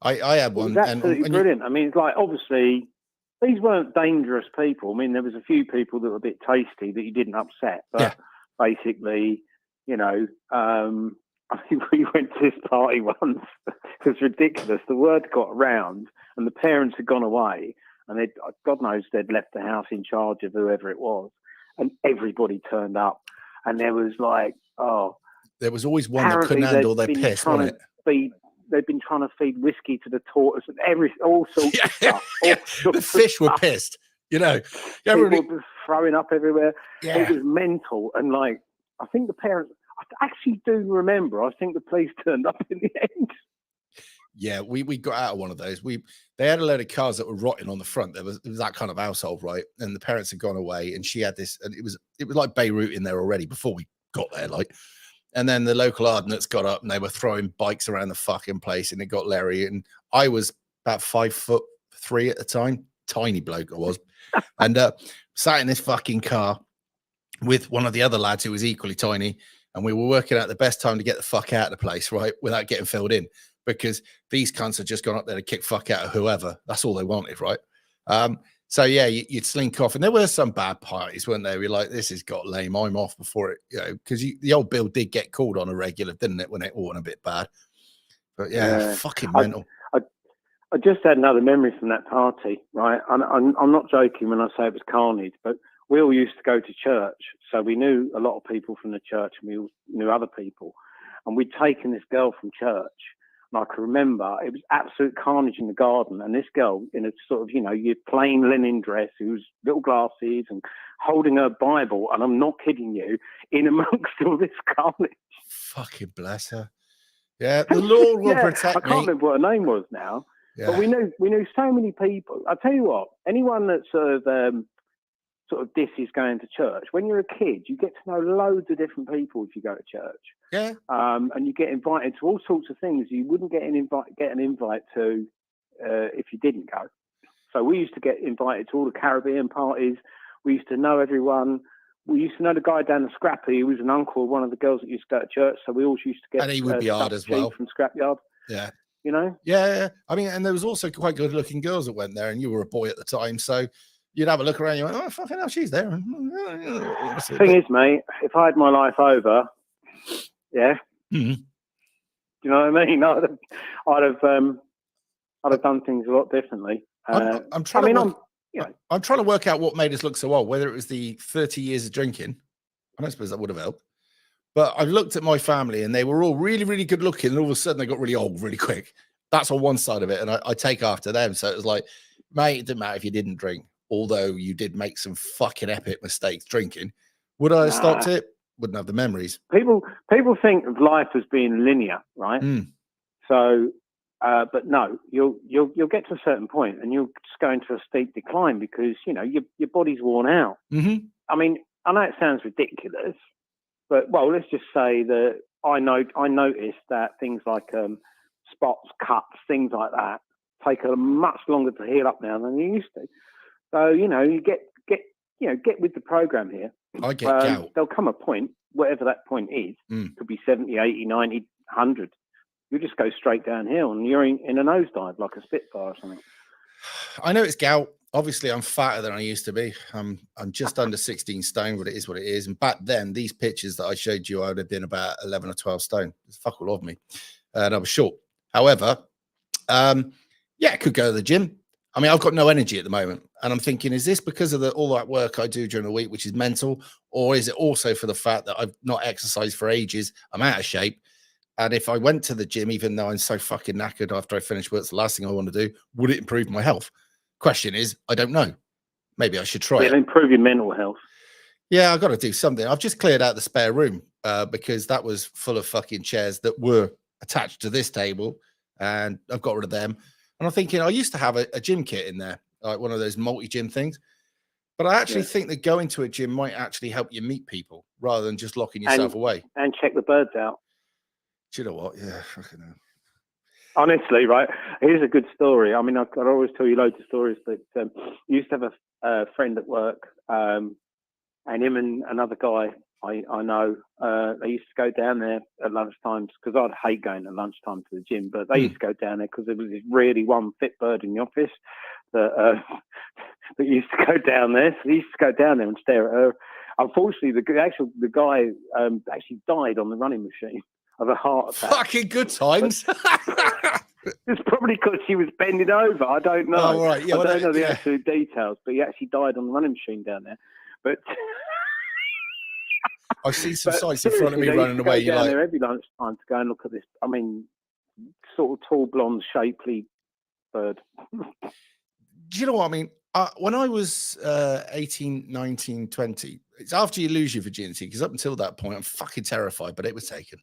I had one. It was absolutely brilliant. I mean, it's like, obviously, these weren't dangerous people. I mean, there was a few people that were a bit tasty that you didn't upset. But basically, you know, I think we went to this party once. It was ridiculous. The word got around and the parents had gone away. And God knows they'd left the house in charge of whoever it was. And everybody turned up. And there was like, there was always one that couldn't handle their piss, wasn't it? They'd been trying to feed whiskey to the tortoise and all sorts of stuff. The fish were pissed, you know. People were throwing up everywhere. Yeah. It was mental. And like, I think the parents, I actually do remember, I think the police turned up in the end. Yeah, we got out of one of those. They had a load of cars that were rotting on the front. It was that kind of household, right? And the parents had gone away, and she had this, and it was like Beirut in there already before we got there, like. And then the local Ardnetts got up and they were throwing bikes around the fucking place, and it got Larry. And I was about 5'3" at the time, tiny bloke I was, and sat in this fucking car with one of the other lads who was equally tiny, and we were working out the best time to get the fuck out of the place, right, without getting filled in, because these cunts had just gone up there to kick fuck out of whoever. That's all they wanted, right? So yeah, you'd slink off, and there were some bad parties, weren't there? We're like, this has got lame. I'm off before it, because the old bill did get called on a regular, didn't it, when it all went a bit bad? But yeah, fucking mental. I just had another memory from that party, right? I'm not joking when I say it was carnage, but we all used to go to church, so we knew a lot of people from the church, and we all knew other people, and we'd taken this girl from church. And I can remember it was absolute carnage in the garden. And this girl in a sort of, your plain linen dress, who's little glasses and holding her Bible. And I'm not kidding you, in amongst all this carnage. Fucking bless her. Yeah, the Lord will protect me. I can't remember what her name was now. Yeah. But we knew so many people. I'll tell you what, anyone that sort of disses going to church, when you're a kid, you get to know loads of different people if you go to church. Yeah. And you get invited to all sorts of things you wouldn't get an invite to if you didn't go. So we used to get invited to all the Caribbean parties. We used to know everyone. We used to know the guy down the Scrappy who was an uncle of one of the girls that used to go to church. So we always used to get and he would be hard as well from Scrapyard. Yeah. Yeah. I mean, and there was also quite good looking girls that went there, and you were a boy at the time, so you'd have a look around. You went, oh fucking hell, she's there. Thing is, mate, if I had my life over, yeah, mm-hmm. Do you know what I mean? I'd have done things a lot differently. I'm trying to work out what made us look so old. Whether it was the 30 years of drinking, I don't suppose that would have helped. But I've looked at my family, and they were all really, really good looking, and all of a sudden they got really old really quick. That's on one side of it, and I take after them. So it was like, mate, it didn't matter if you didn't drink, although you did make some fucking epic mistakes drinking. Would I have stopped it? Wouldn't have the memories. People think of life as being linear, right? So, but no, you'll get to a certain point, and you'll just go into a steep decline because your body's worn out. Mm-hmm. I mean, I know it sounds ridiculous, but let's just say that I noticed that things like spots, cuts, things like that take a much longer to heal up now than they used to. So you get with the program here. I get gout. There'll come a point, whatever that point is, could be 70, 80, 90, 100. You just go straight downhill, and you're in a nosedive like a Spitfire or something. I know it's gout. Obviously, I'm fatter than I used to be. I'm just under 16 stone, but it is what it is. And back then, these pictures that I showed you, I would have been about 11 or 12 stone. It's fuck all of me. And I was short. However, I could go to the gym. I mean, I've got no energy at the moment. And I'm thinking, is this because of all that work I do during the week, which is mental? Or is it also for the fact that I've not exercised for ages? I'm out of shape. And if I went to the gym, even though I'm so fucking knackered after I finish work, it's the last thing I want to do. Would it improve my health? Question is, I don't know. Maybe I should try it. It'll improve your mental health. Yeah, I've got to do something. I've just cleared out the spare room because that was full of fucking chairs that were attached to this table. And I've got rid of them. And I'm thinking, I used to have a gym kit in there, like one of those multi-gym things. But I actually think that going to a gym might actually help you meet people rather than just locking yourself away. And check the birds out. Do you know what? Yeah, fucking hell. Honestly, right? Here's a good story. I mean, I always tell you loads of stories, but I used to have a friend at work, and him and another guy I know, they used to go down there at lunchtimes because I'd hate going at lunchtime to the gym, but they used to go down there because there was this really one fit bird in the office that used to go down there. So he used to go down there and stare at her. Unfortunately, the guy actually died on the running machine of a heart attack. Fucking good times. It's probably because she was bending over. I don't know. Oh, right. Yeah, I don't know the actual details, but he actually died on the running machine down there. But I see some sights in front of me running away. You're down there every lunchtime to go and look at this. I mean, sort of tall, blonde, shapely bird. Do you know what I mean? When I was 18, 19, 20, it's after you lose your virginity, because up until that point, I'm fucking terrified, but it was taken.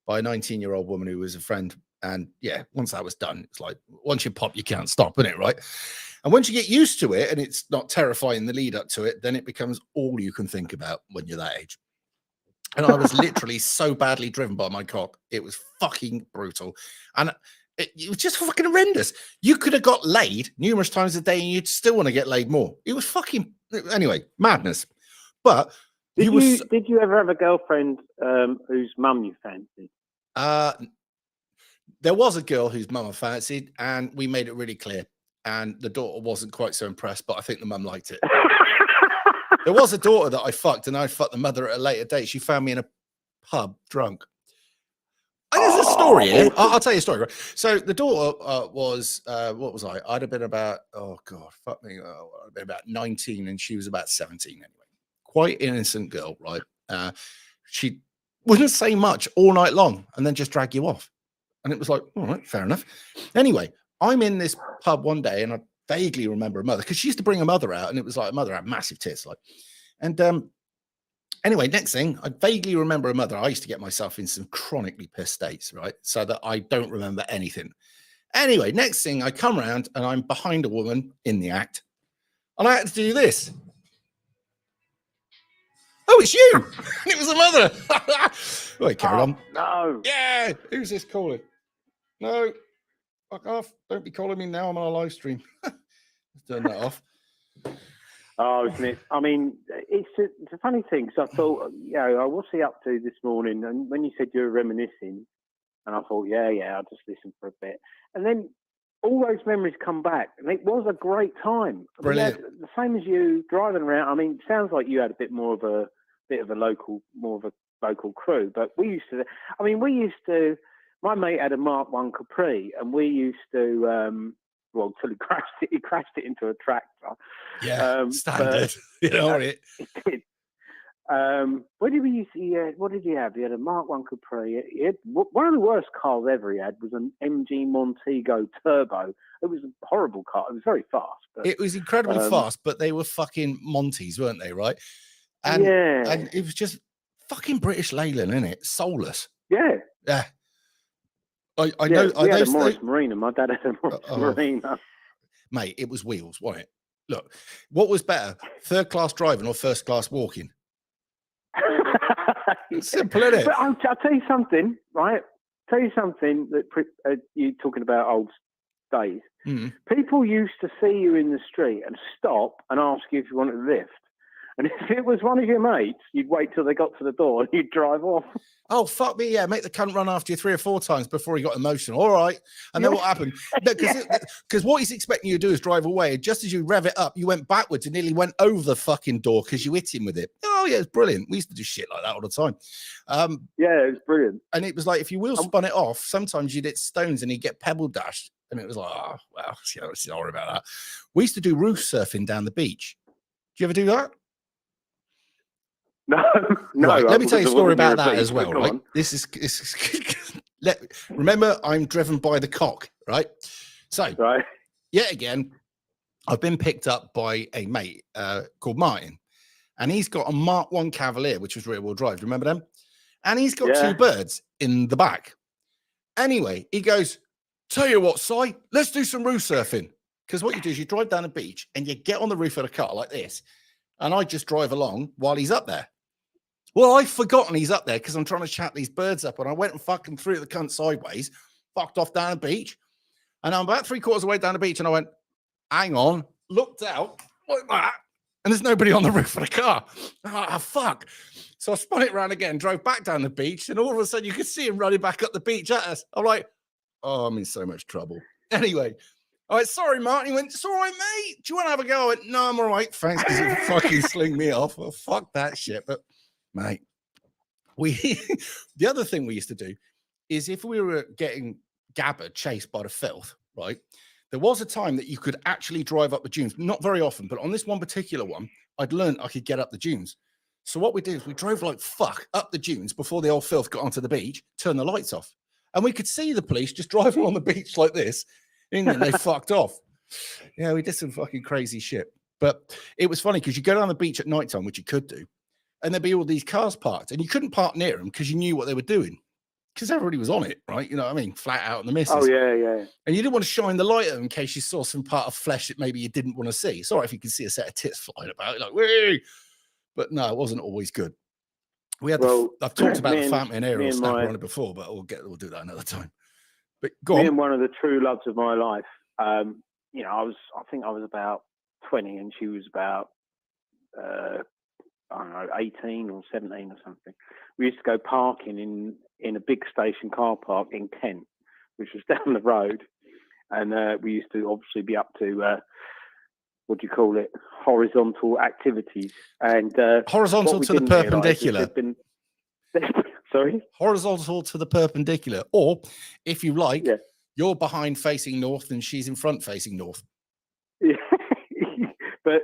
by a 19-year-old woman who was a friend. And yeah, once that was done, it's like, once you pop, you can't stop, isn't it? Right. And once you get used to it and it's not terrifying the lead up to it, then it becomes all you can think about when you're that age. And I was literally so badly driven by my cock. It was fucking brutal. And it was just fucking horrendous. You could have got laid numerous times a day and you'd still want to get laid more. It was fucking, anyway, madness. But did you ever have a girlfriend whose mum you fancied? There was a girl whose mum I fancied, and we made it really clear. And the daughter wasn't quite so impressed, but I think the mum liked it. There was a daughter that I fucked, and I fucked the mother at a later date. She found me in a pub drunk. There's a story here. I'll tell you a story. Right? So the daughter was, what was I? I'd have been about, oh God, fuck me. I'd have been about 19 and she was about 17 anyway. Quite innocent girl, right? She wouldn't say much all night long and then just drag you off. And it was like, all right, fair enough. Anyway, I'm in this pub one day and I vaguely remember her mother because she used to bring her mother out and it was like her mother had massive tits. Like, and anyway, next thing, I vaguely remember her mother. I used to get myself in some chronically pissed states, right? So that I don't remember anything. Anyway, next thing, I come around and I'm behind a woman in the act. And I had to do this. Oh, it's you. And it was a mother. Wait, carry on. No. Yeah. Who's this calling? No. Fuck off. Don't be calling me now. I'm on a live stream. Let's turn that off. Oh, isn't it? I mean, it's a funny thing because I thought, what's he up to this morning? And when you said you were reminiscing, and I thought, yeah, I'll just listen for a bit. And then all those memories come back, and it was a great time. Brilliant. The same as you driving around. I mean, it sounds like you had a bit of a local crew, but we used to. My mate had a Mark 1 Capri, and we used to. Well, until he crashed it into a tractor. Yeah, standard. You know it. It did. What did we use? What did he have? He had a Mark 1 Capri. One of the worst cars ever he had was an MG Montego Turbo. It was a horrible car. It was very fast. But, it was incredibly fast, but they were fucking Monties, weren't they? Right? And it was just fucking British Leyland, isn't it? Soulless. Yeah. Yeah. I know. We had a Morris Marina. My dad had a Morris Marina. Mate, it was wheels, wasn't it? Look, what was better, third class driving or first class walking? Simple, isn't it? But I'll tell you something, right? Tell you something that you're talking about old days. Mm. People used to see you in the street and stop and ask you if you wanted a lift. And if it was one of your mates, you'd wait till they got to the door and you'd drive off. Oh, fuck me, yeah. Make the cunt run after you 3 or 4 times before he got emotional. All right. And then what happened? Because what he's expecting you to do is drive away. Just as you rev it up, you went backwards and nearly went over the fucking door because you hit him with it. Oh, yeah, it's brilliant. We used to do shit like that all the time. Yeah, it was brilliant. And it was like, if you wheel spun it off, sometimes you'd hit stones and he'd get pebble dashed. And it was like, oh, well, sorry about that. We used to do roof surfing down the beach. Do you ever do that? No. Right, let me tell you a story about that as well, right? This is remember, I'm driven by the cock, right? So, yet again, I've been picked up by a mate called Martin, and he's got a Mark 1 Cavalier, which was rear-wheel drive. Remember them? And he's got 2 birds in the back. Anyway, he goes, tell you what, Si, let's do some roof surfing. Because what you do is you drive down the beach and you get on the roof of the car like this, and I just drive along while he's up there. Well, I've forgotten he's up there because I'm trying to chat these birds up, and I went and fucking threw the cunt sideways, fucked off down the beach, and I'm about 3/4 of the way down the beach, and I went, hang on, looked out like that, and there's nobody on the roof of the car. Ah, fuck. So I spun it around again, drove back down the beach, and all of a sudden you could see him running back up the beach at us. I'm like, oh, I'm in so much trouble. Anyway, I went, sorry, Martin. He went, it's all right, mate. Do you want to have a go? I went, no, I'm all right. Thanks, because it fucking sling me off. Well, fuck that shit. But mate, the other thing we used to do is if we were getting gabbered, chased by the filth, right? There was a time that you could actually drive up the dunes. Not very often, but on this one particular one, I'd learned I could get up the dunes. So what we did is we drove like fuck up the dunes before the old filth got onto the beach, turned the lights off. And we could see the police just driving on the beach like this. And then they fucked off. Yeah, we did some fucking crazy shit. But it was funny because you go down the beach at nighttime, which you could do, and there'd be all these cars parked, and you couldn't park near them because you knew what they were doing. because everybody was on it, right? You know what I mean? Flat out in the missus. Oh, yeah. And you didn't want to shine the light at them in case you saw some part of flesh that maybe you didn't want to see. It's all right if you can see a set of tits flying about, like, whee! But no, it wasn't always good. We had I've talked about the Fountain Area or Snapper on it before, but we'll do that another time. But go on. And one of the true loves of my life, you know, I think I was about 20 and she was about, I don't know, 18 or 17 or something. We used to go parking in a big station car park in Kent, which was down the road. And we used to obviously be up to, what do you call it, horizontal activities. And horizontal to the perpendicular. Sorry? Horizontal to the perpendicular. Or, if you like, you're behind facing north and she's in front facing north. Yeah. But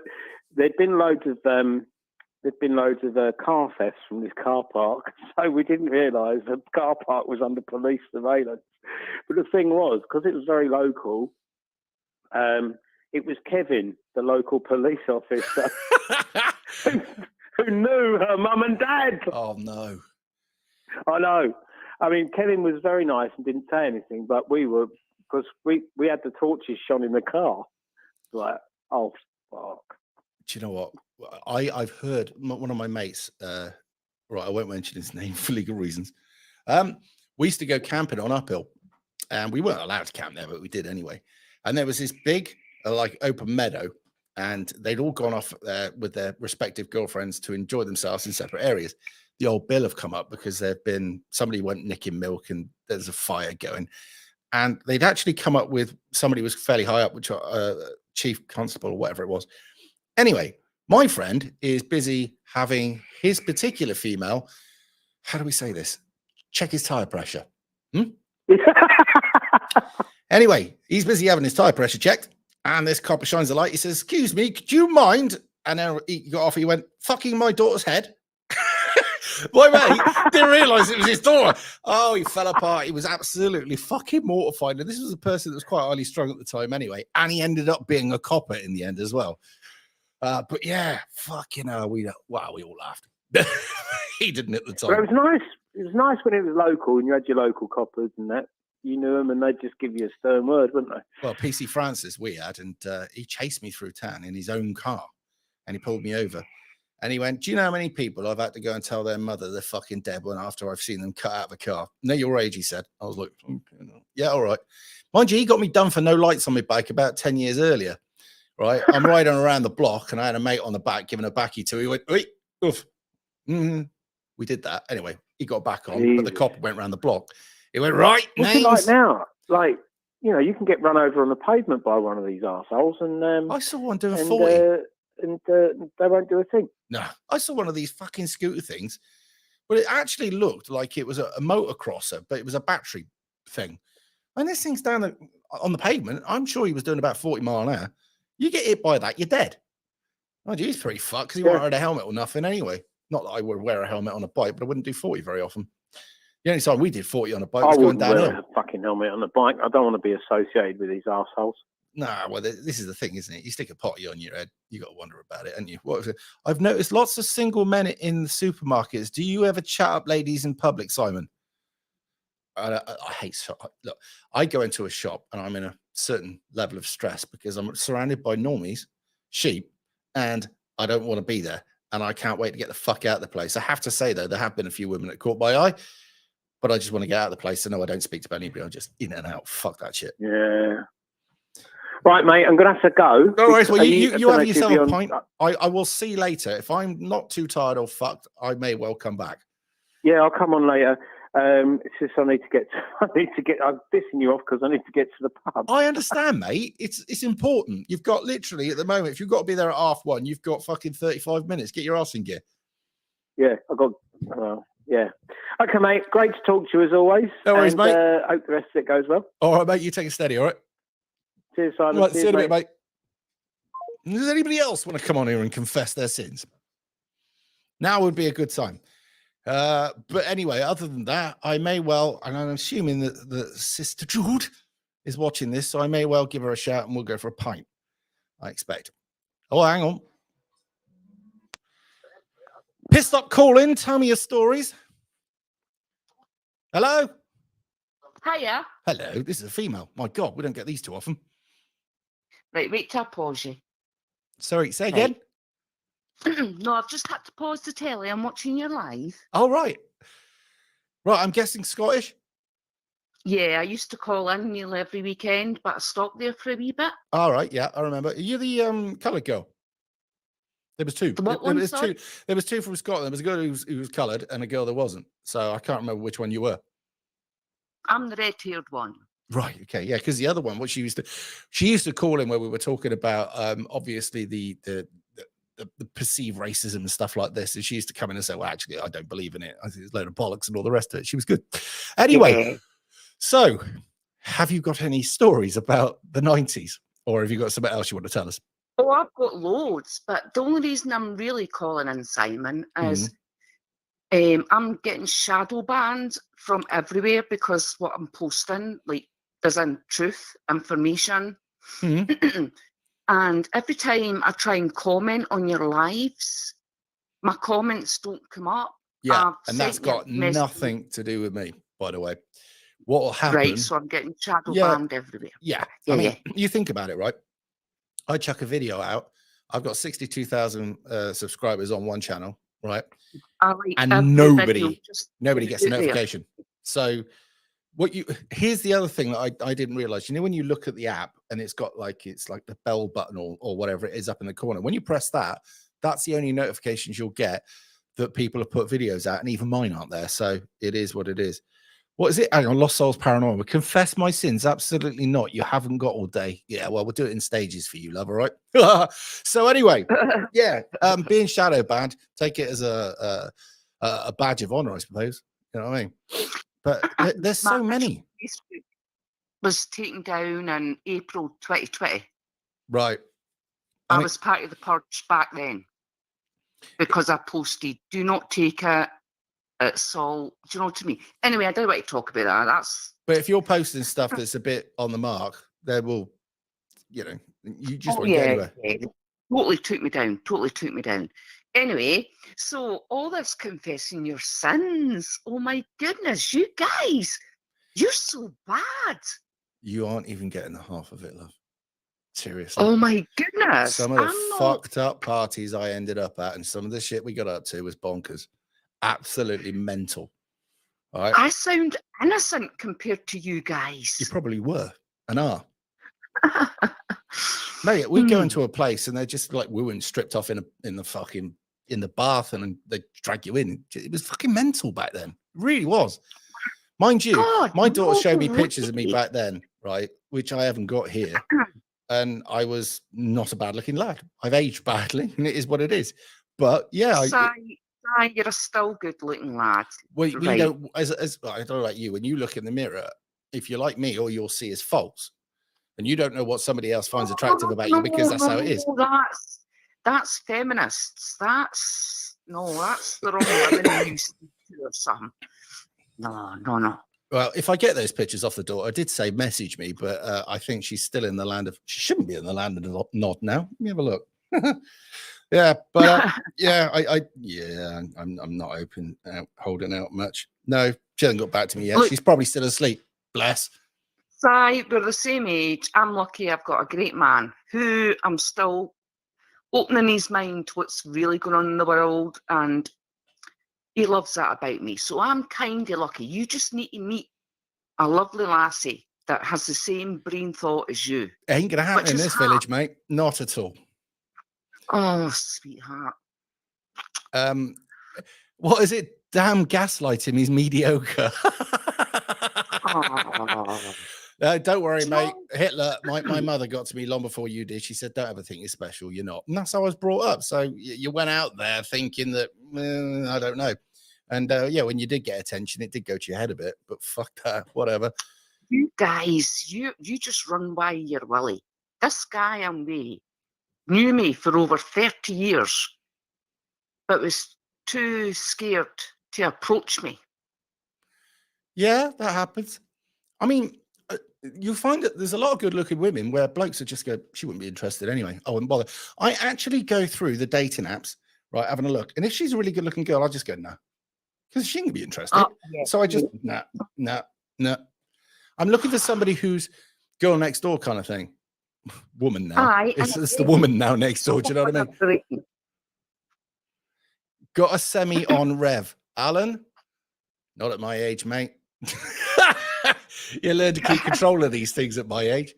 there'd been loads of car thefts from this car park, so we didn't realise the car park was under police surveillance. But the thing was, because it was very local, it was Kevin, the local police officer, who knew her mum and dad. Oh, no. I know. I mean, Kevin was very nice and didn't say anything, but we were, because we had the torches shone in the car. Like, oh, fuck. Do you know what? I've heard one of my mates, right, I won't mention his name for legal reasons. We used to go camping on Uphill, and we weren't allowed to camp there, but we did anyway. And there was this big, like, open meadow, and they'd all gone off with their respective girlfriends to enjoy themselves in separate areas. The old bill have come up because somebody went nicking milk and there's a fire going. And they'd actually come up with somebody was fairly high up, which chief constable or whatever it was. Anyway, my friend is busy having his particular female, how do we say this? Check his tire pressure. Anyway, he's busy having his tire pressure checked. And this copper shines the light. He says, "Excuse me, could you mind?" And then he got off. He went, "Fucking my daughter's head." My mate didn't realise it was his daughter. Oh, he fell apart. He was absolutely fucking mortified. And this was a person that was quite highly strung at the time anyway. And he ended up being a copper in the end as well. But yeah, fucking hell, we all laughed. He didn't at the time. But it was nice. It was nice when it was local and you had your local coppers and that. You knew them and they'd just give you a stern word, wouldn't they? Well, PC Francis we had, and he chased me through town in his own car, and he pulled me over. And he went, "Do you know how many people I've had to go and tell their mother they're fucking dead when after I've seen them cut out of a car?" "No, your age," he said. I was like, "Okay, yeah, all right." Mind you, he got me done for no lights on my bike about 10 years earlier, right? I'm riding around the block, and I had a mate on the back giving a backy to. He went, "Wait, oof." We did that. Anyway, he got back on, but the cop went around the block. He went, "Right, what's it like now? Like, you know, you can get run over on the pavement by one of these arseholes, and I saw one doing 40. And they won't do a thing. No, I saw one of these fucking scooter things, but it actually looked like it was a motocrosser, but it was a battery thing. And this thing's down on the pavement. I'm sure he was doing about 40 miles an hour. You get hit by that, you're dead. Oh, geez, he's pretty fucked because he won't wear a helmet or nothing anyway. Not that I would wear a helmet on a bike, but I wouldn't do 40 very often. The only time we did 40 on a bike was going downhill. I wouldn't wear a fucking helmet on the bike. I don't want to be associated with these arseholes. Nah, well, this is the thing, isn't it? You stick a potty on your head, you got to wonder about it, haven't you? I've noticed lots of single men in the supermarkets. Do you ever chat up ladies in public, Simon? I hate shop. Look, I go into a shop and I'm in a certain level of stress because I'm surrounded by normies, sheep, and I don't want to be there. And I can't wait to get the fuck out of the place. I have to say, though, there have been a few women that caught my eye. But I just want to get out of the place. So no, I don't speak to anybody. I'm just in and out. Fuck that shit. Yeah. Right, mate. I'm going to have to go. No worries. Well, you have yourself a pint. I will see you later. If I'm not too tired or fucked, I may well come back. Yeah, I'll come on later. It's just I'm dissing you off because I need to get to the pub. I understand, mate. It's important. You've got literally at the moment, if you've got to be there at 1:30, you've got fucking 35 minutes. Get your ass in gear. Yeah, I've got. Yeah. Okay, mate. Great to talk to you as always. No worries, mate. Hope the rest of it goes well. All right, mate. You take it steady, all right? Cheers, Simon. Right, see you in a bit, mate. Does anybody else want to come on here and confess their sins? Now would be a good time. But anyway, other than that, I may well, and I'm assuming that Sister Jude is watching this, so I may well give her a shout and we'll go for a pint. I expect. Oh, hang on. Pissed up, call in. Tell me your stories. Hello? Hiya. Hello, this is a female. My God, we don't get these too often. Right, wait till I pause you. Sorry, say Right. again. No, I've just had to pause the telly. I'm watching you live. Oh, right. Right, I'm guessing Scottish. Yeah, I used to call in nearly every weekend, but I stopped there for a wee bit. All right, yeah, I remember. Are you the coloured girl? There was two. The what There one, was sorry? two. There was two from Scotland. There was a girl who was coloured and a girl that wasn't. So I can't remember which one you were. I'm the red-haired one. Right. Okay. Yeah. Because the other one, what she used to call him where we were talking about, obviously the perceived racism and stuff like this. And she used to come in and say, "Well, actually, I don't believe in it. I think it's a load of bollocks and all the rest of it." She was good. Anyway, Yeah. so have you got any stories about the 90s, or have you got something else you want to tell us? Oh, I've got loads, but the only reason I'm really calling in, Simon, is I'm getting shadow banned from everywhere because what I'm posting, like, isn't truth, information. And every time I try and comment on your lives, my comments don't come up. Yeah, I've and that's sent you a got message. nothing to do with me, by the way. What will happen? Right, so I'm getting shadow Yeah. banned everywhere. Yeah. Yeah, I mean, yeah. you think about it, right? I chuck a video out. I've got 62,000 subscribers on one channel, right? I like And every nobody video, just Nobody put gets it a out there. notification. So here's the other thing that I didn't realize. You know, when you look at the app and it's like the bell button or whatever it is up in the corner, when you press that, that's the only notifications you'll get that people have put videos out, and even mine aren't there. So it is what it is. What is it? Hang on, Lost Souls Paranormal. Confess my sins. Absolutely not. You haven't got all day. Yeah, well, we'll do it in stages for you, love. All right. So anyway, yeah, being shadow banned, take it as a badge of honor, I suppose. You know what I mean? But there's so many. Facebook was taken down in April 2020. Right. I was part of the purge back then because I posted, "Do not take it. It's all," do you know what I mean? Anyway, I don't want to talk about that. But if you're posting stuff that's a bit on the mark, they will, you just won't get anywhere. Yeah. Totally took me down. Anyway, so all this confessing your sins. Oh my goodness, you guys, you're so bad. You aren't even getting the half of it, love. Seriously. Oh my goodness. Some of the fucked up parties I ended up at and some of the shit we got up to was bonkers. Absolutely mental. All right. I sound innocent compared to you guys. You probably were and are. Mate, we go into a place and they're just like wooing, stripped off in the bath, and they drag you in. It was fucking mental back then. It really was. Mind you, God, my daughter no showed me pictures of me way. back then, right? Which I haven't got here. And I was not a bad looking lad. I've aged badly, and it is what it is. But yeah, Si, you're a still good looking lad. we Right. don't, as I don't know about you, when you look in the mirror, if you're like me, all you'll see is faults. And you don't know what somebody else finds attractive about you because that's how it is. That's feminists. That's the wrong women you speak to or something. No. Well, if I get those pictures off the door, I did say message me, but I think she's still in the land of. She shouldn't be in the land of the nod now. Let me have a look. Yeah, but I'm not holding out much. No, she hasn't got back to me yet. Look, she's probably still asleep. Bless. Si, we're the same age. I'm lucky I've got a great man who I'm still opening his mind to what's really going on in the world, and he loves that about me. So I'm kind of lucky. You just need to meet a lovely lassie that has the same brain thought as you. Ain't gonna happen in this village, mate. Not at all. Oh, sweetheart. What is it? Damn, gaslighting is mediocre. Don't worry, mate. Hitler, my mother got to me long before you did. She said, "Don't ever think you're special. You're not." And that's how I was brought up. So you went out there thinking that, I don't know. And yeah, when you did get attention, it did go to your head a bit, but fuck that, whatever. You guys, you just run by your willy. This guy I'm with knew me for over 30 years, but was too scared to approach me. Yeah, that happens. I mean, you find that there's a lot of good-looking women where blokes are just go, she wouldn't be interested anyway. I wouldn't bother. I actually go through the dating apps, right, having a look. And if she's a really good-looking girl, I just go, no. Because she can be interested. So I just, no. I'm looking for somebody who's girl next door kind of thing. Woman now. Aye, It's and the woman now next door. Do you know what I mean? mean? Got a semi on Rev. Alan? Not at my age, mate. You learn to keep control of these things at my age.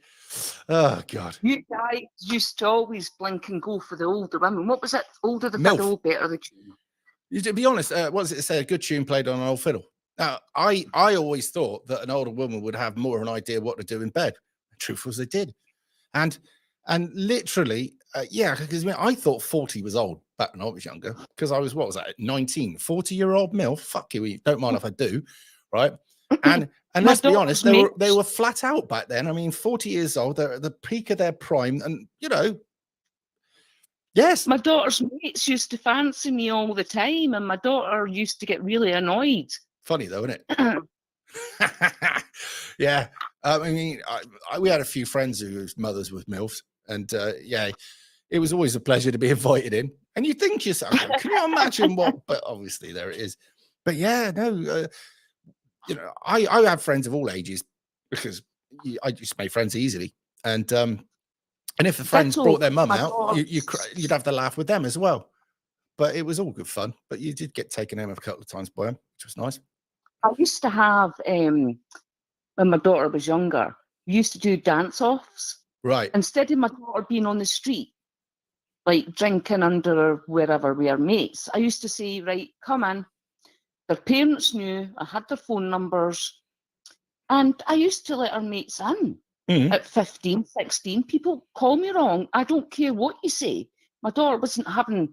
Oh, God. You guys used to always blink and go for the older women. What was it? Older the Milf. fiddle, better the tune. To be honest, what does it say? A good tune played on an old fiddle. Now, I always thought that an older woman would have more of an idea what to do in bed. The truth was they did. And literally, yeah, because I thought 40 was old back when I was younger, because I was, what was that, 19, 40-year-old MILF? Fuck you, don't mind if I do, right? And let's be honest, they were flat out back then. I mean, 40 years old, they're at the peak of their prime, and, you know, yes. My daughter's mates used to fancy me all the time, and my daughter used to get really annoyed. Funny though, isn't it? Yeah. I mean, we had a few friends whose mothers were MILFs, and yeah, it was always a pleasure to be invited in. And you think yourself, can you imagine what? But obviously, there it is. But yeah, no, you know, I have friends of all ages because I just made friends easily, and if the friends brought their mum out, you'd have to laugh with them as well. But it was all good fun. But you did get taken home a couple of times by them, which was nice. I used to have, when my daughter was younger, we used to do dance-offs. Right. Instead of my daughter being on the street, like drinking under wherever we are mates, I used to say, right, come in. Their parents knew, I had their phone numbers, and I used to let our mates in. At 15, 16, people call me wrong. I don't care what you say. My daughter wasn't having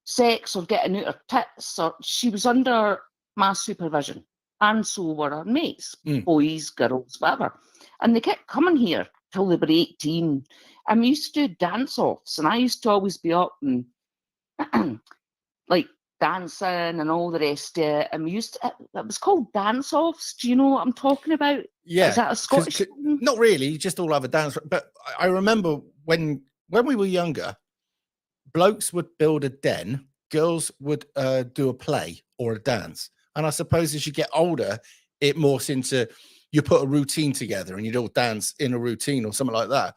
sex or getting out her tits, or she was under my supervision, and so were our mates, boys, girls, whatever. And they kept coming here till they were 18. And we used to do dance-offs, and I used to always be up and like dancing and all the rest of it. And we used to, it was called dance-offs. Do you know what I'm talking about? Yeah. Is that a Scottish thing? Not really, you just all have a dance. But I remember when we were younger, blokes would build a den, girls would do a play or a dance. And I suppose as you get older, it morphs into you put a routine together and you'd all dance in a routine or something like that.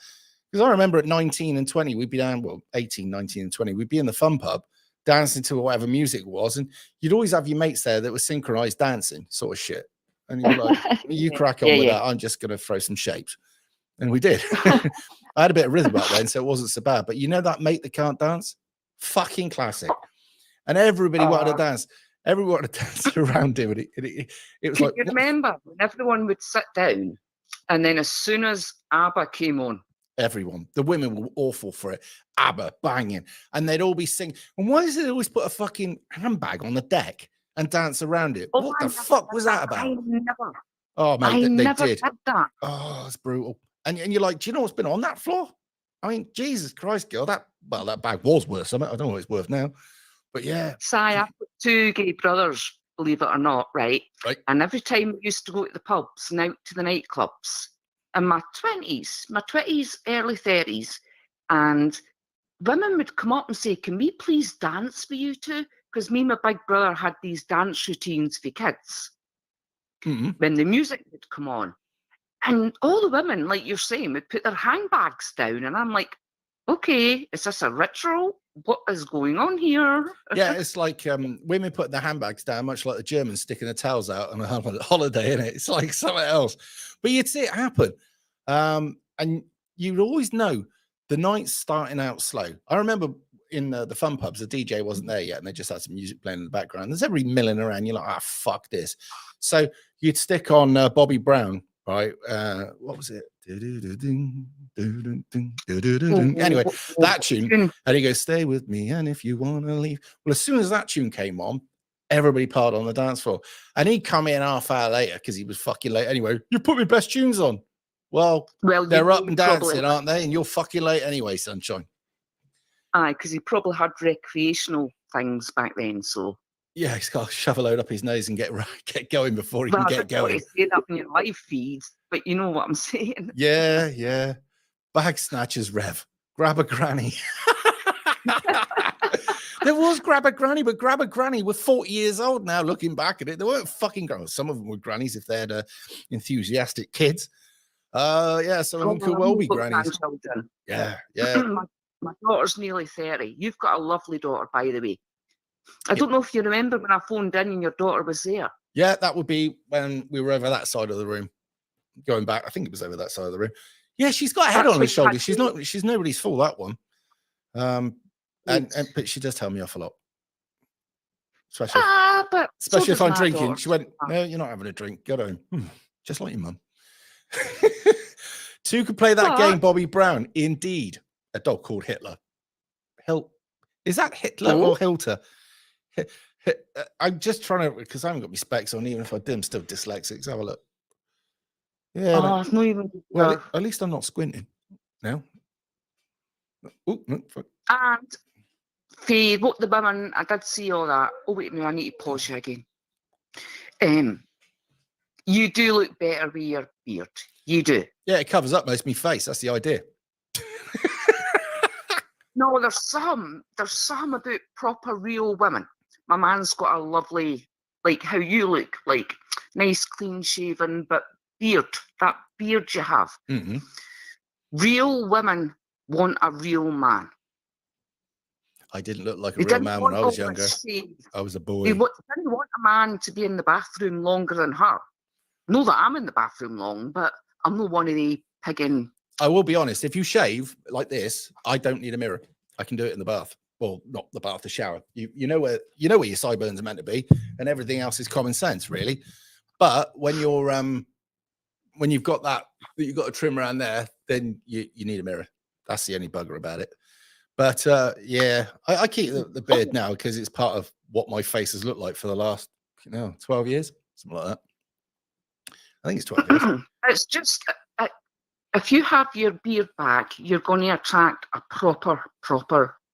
Because I remember at 19 and 20, we'd be down, well, 18, 19 and 20, we'd be in the fun pub dancing to whatever music was. And you'd always have your mates there that were synchronized dancing sort of shit. And you're like, you crack on with that. I'm just going to throw some shapes. And we did. I had a bit of rhythm back then, so it wasn't so bad. But you know that mate that can't dance? Fucking classic. And everybody wanted to dance. Everyone wanted to dance around him. And it was like... You remember when everyone would sit down, and then as soon as ABBA came on, everyone, the women were awful for it. ABBA, banging. And they'd all be singing. And why does it always put a fucking handbag on the deck and dance around it? What the fuck was that about? I never. Oh, mate, I they never did. did that. Oh, it's brutal. And you're like, do you know what's been on that floor? I mean, Jesus Christ, girl, that bag was worth something. I don't know what it's worth now. But yeah. Si, I've got two gay brothers, believe it or not, right? Right. And every time we used to go to the pubs and out to the nightclubs in my 20s, early 30s, and women would come up and say, can we please dance with you two? Because me and my big brother had these dance routines for kids when the music would come on. And all the women, like you're saying, would put their handbags down. And I'm like, okay, is this a ritual? What is going on here? Yeah, it's like women putting their handbags down, much like the Germans sticking their towels out on a holiday, isn't it? It's like something else. But you'd see it happen. And you'd always know the night's starting out slow. I remember in the fun pubs, the DJ wasn't there yet, and they just had some music playing in the background. There's every milling around. You're like, fuck this. So you'd stick on Bobby Brown, right? What was it? Anyway, that tune, and he goes, stay with me, and if you want to leave. Well, as soon as that tune came on, everybody parted on the dance floor, and he'd come in half hour later because he was fucking late anyway. You put my best tunes on. Well, they're up and dancing, aren't they? And you're fucking late anyway, sunshine. Aye, because he probably had recreational things back then, so. Yeah, he's got to shove a load up his nose and get going before he can get going. I say that on your live feed, but you know what I'm saying. Yeah. Bag snatchers, Rev. Grab a granny. There was Grab a Granny, but Grab a Granny were 40 years old now. Looking back at it, they weren't fucking girls. Some of them were grannies if they had enthusiastic kids. Yeah, some of them could well be grannies. Grandchildren. Yeah, yeah. My daughter's nearly 30. You've got a lovely daughter, by the way. I don't know if you remember when I phoned in and your daughter was there. Yeah, that would be when we were over that side of the room. Going back, I think it was over that side of the room. Yeah, she's got a head on her shoulders. She's nobody's fool, that one. But she does tell me off a lot. Especially if I'm drinking. Daughter. She went, "No, you're not having a drink. Go home." Just like your mum. Two could play that game, Bobby Brown. Indeed. A dog called Hitler. Is that Hitler or Hilter? I'm just trying to, because I haven't got my specs on, even if I did, I'm still dyslexic. Let's have a look. Yeah. It's not even. Well, at least I'm not squinting now. Oh, no, and for what the women, I did see all that. Oh, wait a minute, I need to pause you again. You do look better with your beard. You do. Yeah, it covers up most of my face. That's the idea. No, there's some about proper real women. My man's got a lovely, like how you look, like nice, clean shaven, but beard, that beard you have. Mm-hmm. Real women want a real man. I didn't look like a real man when I was younger. I was a boy. They didn't want a man to be in the bathroom longer than her. Know that I'm in the bathroom long, but I'm not one of the pigging. I will be honest. If you shave like this, I don't need a mirror. I can do it in the bath. Well, not the bath, the shower. You know where your sideburns are meant to be, and everything else is common sense, really. But when you're when you've got that you've got a trim around there, then you need a mirror. That's the only bugger about it. But yeah, I keep the beard now because it's part of what my face has looked like for the last 12 years, something like that. I think it's 12 years. It's just if you have your beard back, you're going to attract a proper,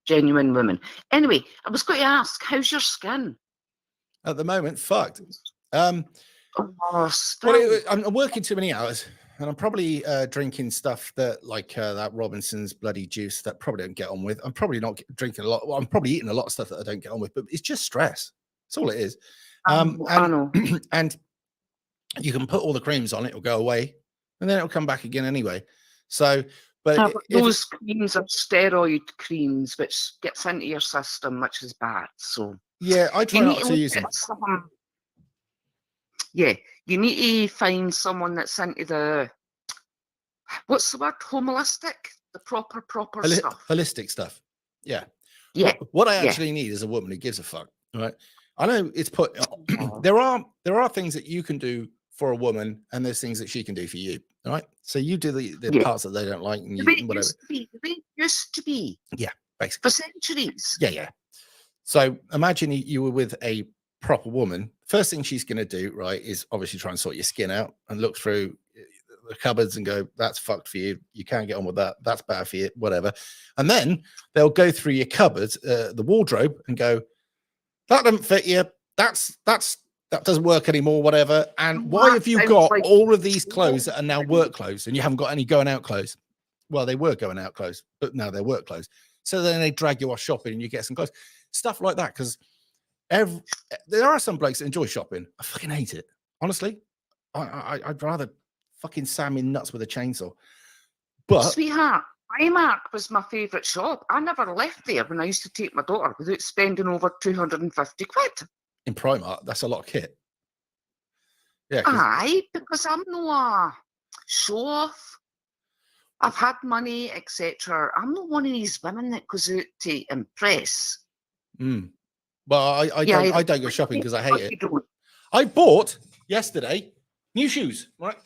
genuine woman. Anyway, I was going to ask, how's your skin? At the moment, fucked. I'm working too many hours, and I'm probably drinking stuff that that Robinson's bloody juice that probably don't get on with. I'm probably not drinking a lot. Well, I'm probably eating a lot of stuff that I don't get on with, but it's just stress. That's all it is. I know. And you can put all the creams on, it'll go away, and then it'll come back again anyway. So, but those creams are steroid creams, which gets into your system, which is bad. So yeah, I try not to use them. Yeah, you need to find someone that's into the what's the word? Holistic, the proper stuff. Holistic stuff. Yeah. Yeah. What I actually need is a woman who gives a fuck. Right. I know it's put. there are things that you can do for a woman, and there's things that she can do for you. All right. So you do the parts that they don't like, and whatever. The way it used to be. Yeah, basically. For centuries. Yeah. So imagine you were with a proper woman. First thing she's going to do, right, is obviously try and sort your skin out and look through the cupboards and go, that's fucked for you. You can't get on with that. That's bad for you, whatever. And then they'll go through your cupboards, the wardrobe, and go, that doesn't fit you. That doesn't work anymore, whatever. And why have you got all of these clothes that are now work clothes and you haven't got any going out clothes? Well, they were going out clothes, but now they're work clothes. So then they drag you off shopping and you get some clothes. Stuff like that, because there are some blokes that enjoy shopping. I fucking hate it. Honestly, I'd rather fucking slam me nuts with a chainsaw. But sweetheart, Primark was my favourite shop. I never left there when I used to take my daughter without spending over 250 quid. In Primark, that's a lot of kit. Yeah. Aye, because I'm not a show off. I've had money, etc. I'm not one of these women that goes out to impress. Well, I don't go shopping because I hate it. I bought yesterday new shoes, right?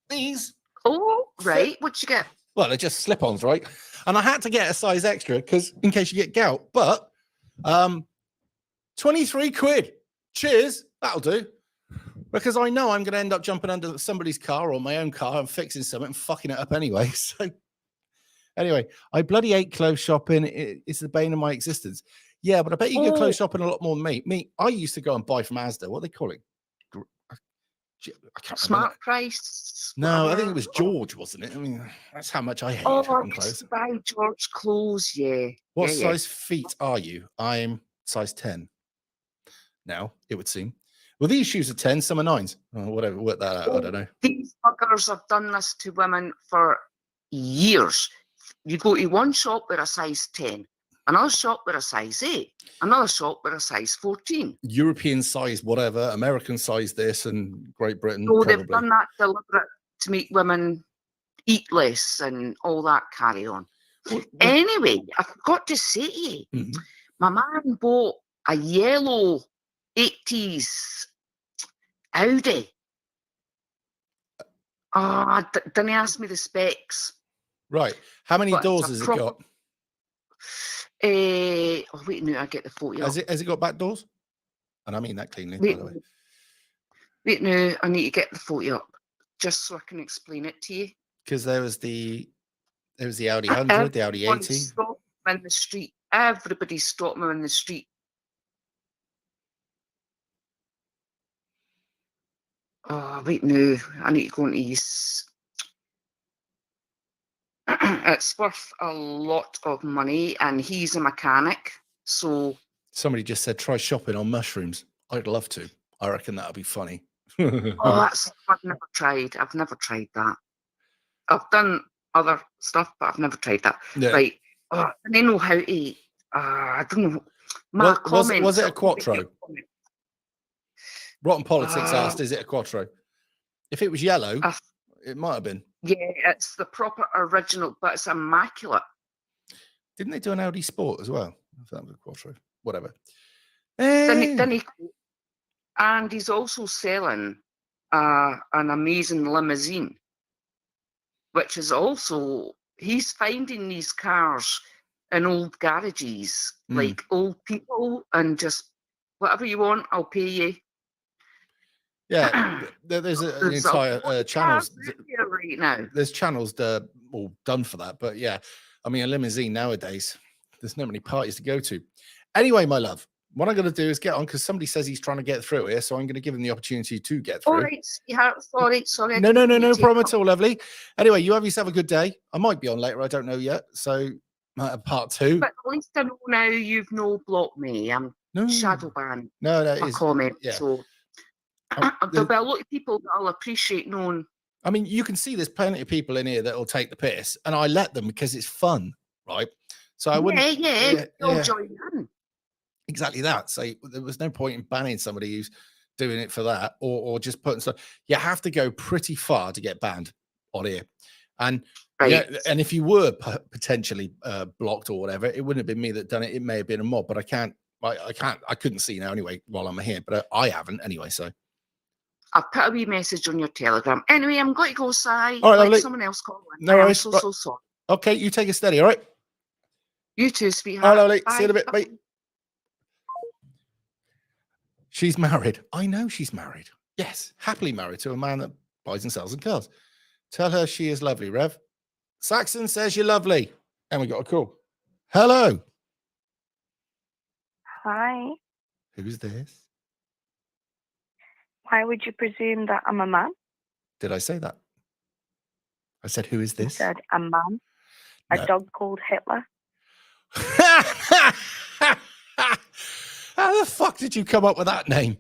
These. Oh, right. What'd you get? Well, they're just slip-ons, right? And I had to get a size extra because in case you get gout. But 23 quid. Cheers. That'll do. Because I know I'm going to end up jumping under somebody's car or my own car and fixing something and fucking it up anyway. So anyway, I bloody hate clothes shopping. It's the bane of my existence. Yeah, but I bet you go clothes shopping a lot more than me. I used to go and buy from Asda. What are they calling? I can't remember. Smart Price. No, I think it was whatever. George, wasn't it? I mean, that's how much I hate Oh, I Hutton used clothes. to buy George clothes. Yeah. What yeah, size feet are you? I'm size 10. Now, it would seem. Well, these shoes are 10, some are 9s. Oh, whatever, work that out. I don't know. These buggers have done this to women for years. You go to one shop with a size 10, another shop with a size 8, another shop with a size 14. European size, whatever, American size this, and Great Britain, So they've probably. done that deliberate to make women eat less and all that carry on. Anyway, I forgot to say to you, Mhm. my man bought a yellow 80s Audi. Didn't he ask me the specs? Right. How many But it's doors a has it proper- got? Oh, wait, no, I get the photo. Has it got back doors? And I mean that cleanly, Wait, by the way. wait, no, I need to get the photo up just so I can explain it to you. Because there was the Audi 100, the Audi Everyone 80. stopped him in the street. Everybody stopped him in the street. Oh, wait, no, I need to go into his. It's worth a lot of money, and he's a mechanic. So Somebody just said try shopping on mushrooms. I'd love to. I reckon that'd be funny. I've never tried. I've never tried that. I've done other stuff, but I've never tried that. Yeah. Right. I don't know how to. I don't know. My Was it a comments- Quattro? Rotten Politics asked, is it a Quattro? If it was yellow, it might have been. Yeah, it's the proper original, but it's immaculate. Didn't they do an Audi Sport as well? If that was a Quattro. Whatever. Didn't he? And he's also selling an amazing limousine, which is also, he's finding these cars in old garages, like old people, and just whatever you want, I'll pay you. Yeah, there's an entire channels right now. There's channels all done for that, but yeah, I mean a limousine nowadays, there's not many parties to go to. Anyway, my love, what I'm going to do is get on because somebody says he's trying to get through here, so I'm going to give him the opportunity to get through. All right, sweetheart. Sorry. No problem at all, lovely. Anyway, you have yourself a good day. I might be on later, I don't know yet. So part 2. But at least I know now you've no blocked me. I'm shadow banned. No, that my is comment. yeah. So there'll be a lot of people that'll appreciate knowing. I mean, you can see there's plenty of people in here that will take the piss, and I let them because it's fun, right? So I wouldn't. They'll join in. Exactly that. So there was no point in banning somebody who's doing it for that, or just putting stuff. You have to go pretty far to get banned on here, and and if you were potentially blocked or whatever, it wouldn't have been me that done it. It may have been a mob, but I couldn't see now anyway while I'm here, but I haven't anyway. So I'll put a wee message on your Telegram. Anyway, I'm going to go, Si. All right, lovely. Someone else call in. No worries. So sorry. Okay, you take it steady, all right? You too, sweetheart. All right, lovely. Bye. See you in a bit. Bye. She's married. I know she's married. Yes, happily married to a man that buys and sells in cars. Tell her she is lovely, Rev. Saxon says you're lovely. And we got a call. Hello. Hi. Who's this? Why would you presume that I'm a man? Did I say that? I said, who is You this? said a man. No. A dog called Hitler. How the fuck did you come up with that name?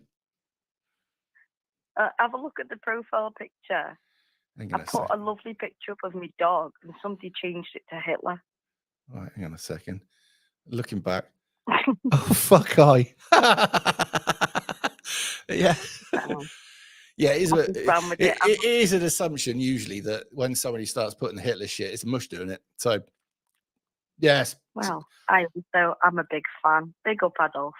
Have a look at the profile picture. I put a lovely picture up of my dog and somebody changed it to Hitler. All right, hang on a second. Looking back. Oh, fuck I. Yeah. Yeah, it is an assumption usually that when somebody starts putting Hitler shit, it's mush doing it. So, yes. Well, I'm a big fan. Big up, Adolf.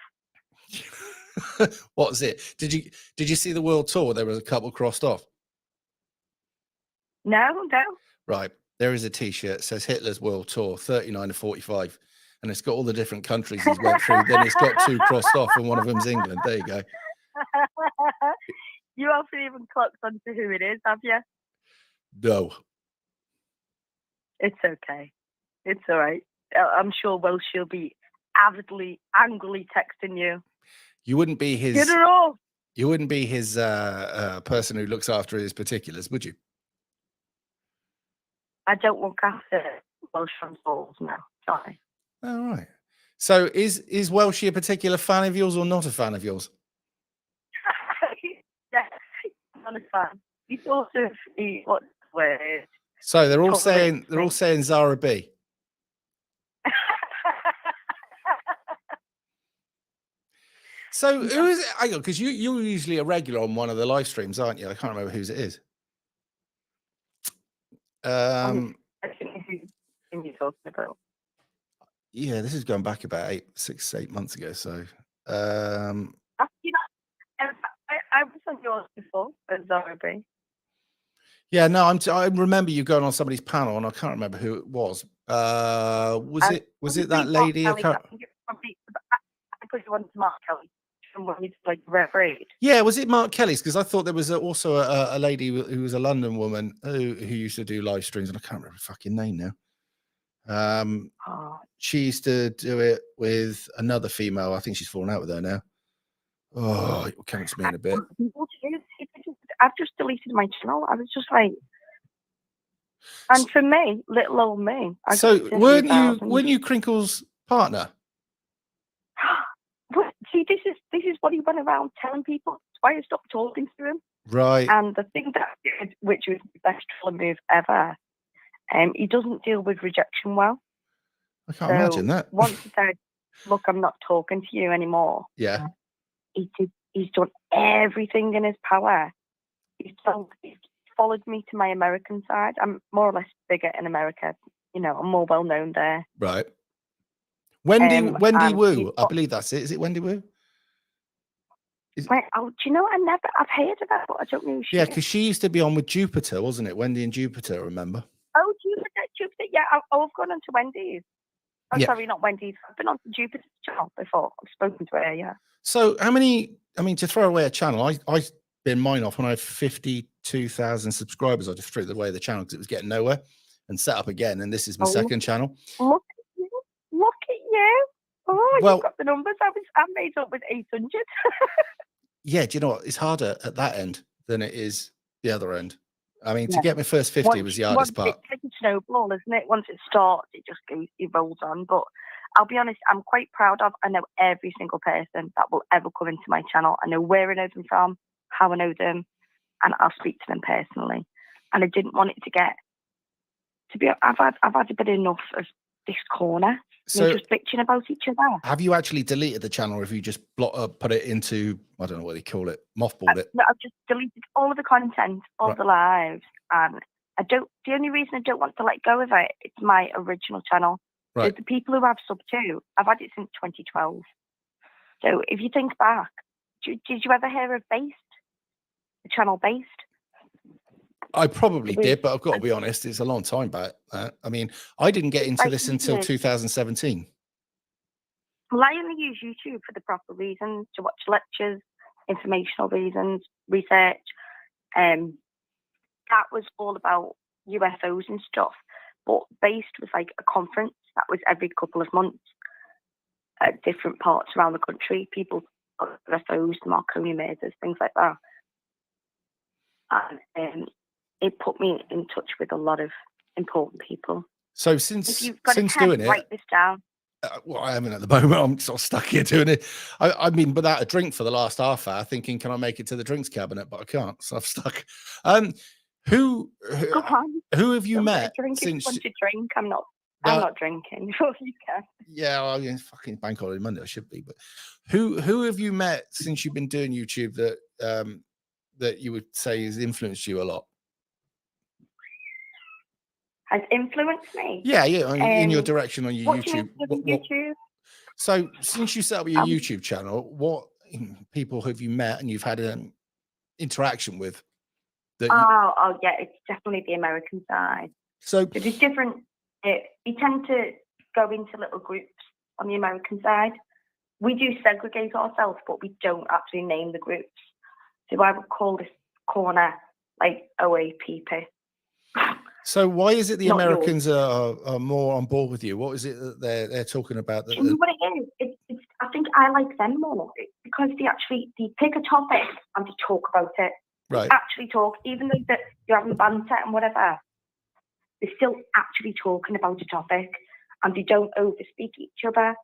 What was it? Did you see the world tour? There was a couple crossed off. No. Right. There is a T-shirt that says Hitler's World Tour, 39 to 45. And it's got all the different countries he's went through. Then it's got 2 crossed off, and one of them's England. There you go. You haven't even clocked onto who it is, have you? No. It's okay. It's all right. I'm sure Welsh will be angrily texting you. You wouldn't be his. Get her off. You wouldn't be his person who looks after his particulars, would you? I don't look after Welsh balls now. Sorry. All right. So is Welshie a particular fan of yours or not a fan of yours? Yeah, not a fan. He sort of what's the word? So they're all saying Zara B. So who is it? Hang on, because you're usually a regular on one of the live streams, aren't you? I can't remember whose it is. I think who you're talking about. Yeah, this is going back about 8 months ago. So I was on yours before at Zara B. yeah, no, I remember you going on somebody's panel, and I can't remember who it was. Was it that lady? I think you wanted Mark Kelly. When he's like refereed. Yeah, was it Mark Kelly's? Because I thought there was also a lady who was a London woman who used to do live streams, and I can't remember her fucking name now. She used to do it with another female. I think she's fallen out with her now. Oh, it will come to me in a bit. I've just deleted my channel. I was just like, and for me, little old me. So weren't you Crinkle's partner? See, this is what he went around telling people. That's why I stopped talking to him. Right. And the thing that I did, which was the best trolling move ever, he doesn't deal with rejection well. I can't imagine that. Once he said, "Look, I'm not talking to you anymore." Yeah. He's done everything in his power. He's followed me to my American side. I'm more or less bigger in America. You know, I'm more well known there. Right. Wendy Wu, I believe that's it. Is it Wendy Wu? Do you know? I've heard of her, but I don't know who she is. Because she used to be on with Jupiter, wasn't it? Wendy and Jupiter, remember? Oh, Jupiter. Yeah, I've gone on to Wendy's. Oh, yeah. Sorry, not Wendy's. I've been on to Jupiter's channel before. I've spoken to her, yeah. So to throw away a channel, I bin mine off when I had 52,000 subscribers. I just threw away the channel because it was getting nowhere and set up again. And this is my second channel. Look at you. Oh, you've got the numbers. I made up with 800. Yeah, do you know what? It's harder at that end than it is the other end. I mean, to get my first 50 was the hardest part. It's like a snowball, isn't it? Once it starts, it rolls on. But I'll be honest, I'm quite proud of. I know every single person that will ever come into my channel. I know where I know them from, how I know them, and I'll speak to them personally. And I didn't want it to get to be. I've had a bit enough of this corner. So just bitching about each other. Have you actually deleted the channel, or have you just put it into, I don't know what they call it, mothballed it? No, I've just deleted all of the content, all the lives, and the only reason I don't want to let go of it, it's my original channel. Right. So the people who have sub 2, I've had it since 2012. So if you think back, did you ever hear of Based? The channel Based? I probably did, but I've got to be honest, it's a long time back. I mean, I didn't get into this until 2017. Well, I only use YouTube for the proper reasons, to watch lectures, informational reasons, research. That was all about UFOs and stuff. But Based was like a conference that was every couple of months at different parts around the country. People, UFOs, Marconi murders, things like that. And it put me in touch with a lot of important people. So since doing it, write this down. Well, I haven't at the moment. I'm sort of stuck here doing it. I mean, without a drink for the last half hour, thinking, can I make it to the drinks cabinet? But I can't, so I'm stuck. Who have you met since? Want to drink? I'm not drinking. You can. Yeah, well, fucking bank holiday Monday. I should be. But who have you met since you've been doing YouTube that you would say has influenced you a lot? Has influenced me? Yeah, in your direction on your YouTube. YouTube. So since you set up your YouTube channel, what people have you met and you've had an interaction with? Yeah, it's definitely the American side. So there's different. We tend to go into little groups on the American side. We do segregate ourselves, but we don't actually name the groups. So I would call this corner like OAPP. So why is it the Americans are more on board with you? What is it that they're talking about? Do you know what it is? I think I like them more because they pick a topic and they talk about it. Right. They actually talk, even though that you're having banter and whatever. They're still actually talking about a topic, and they don't overspeak each other.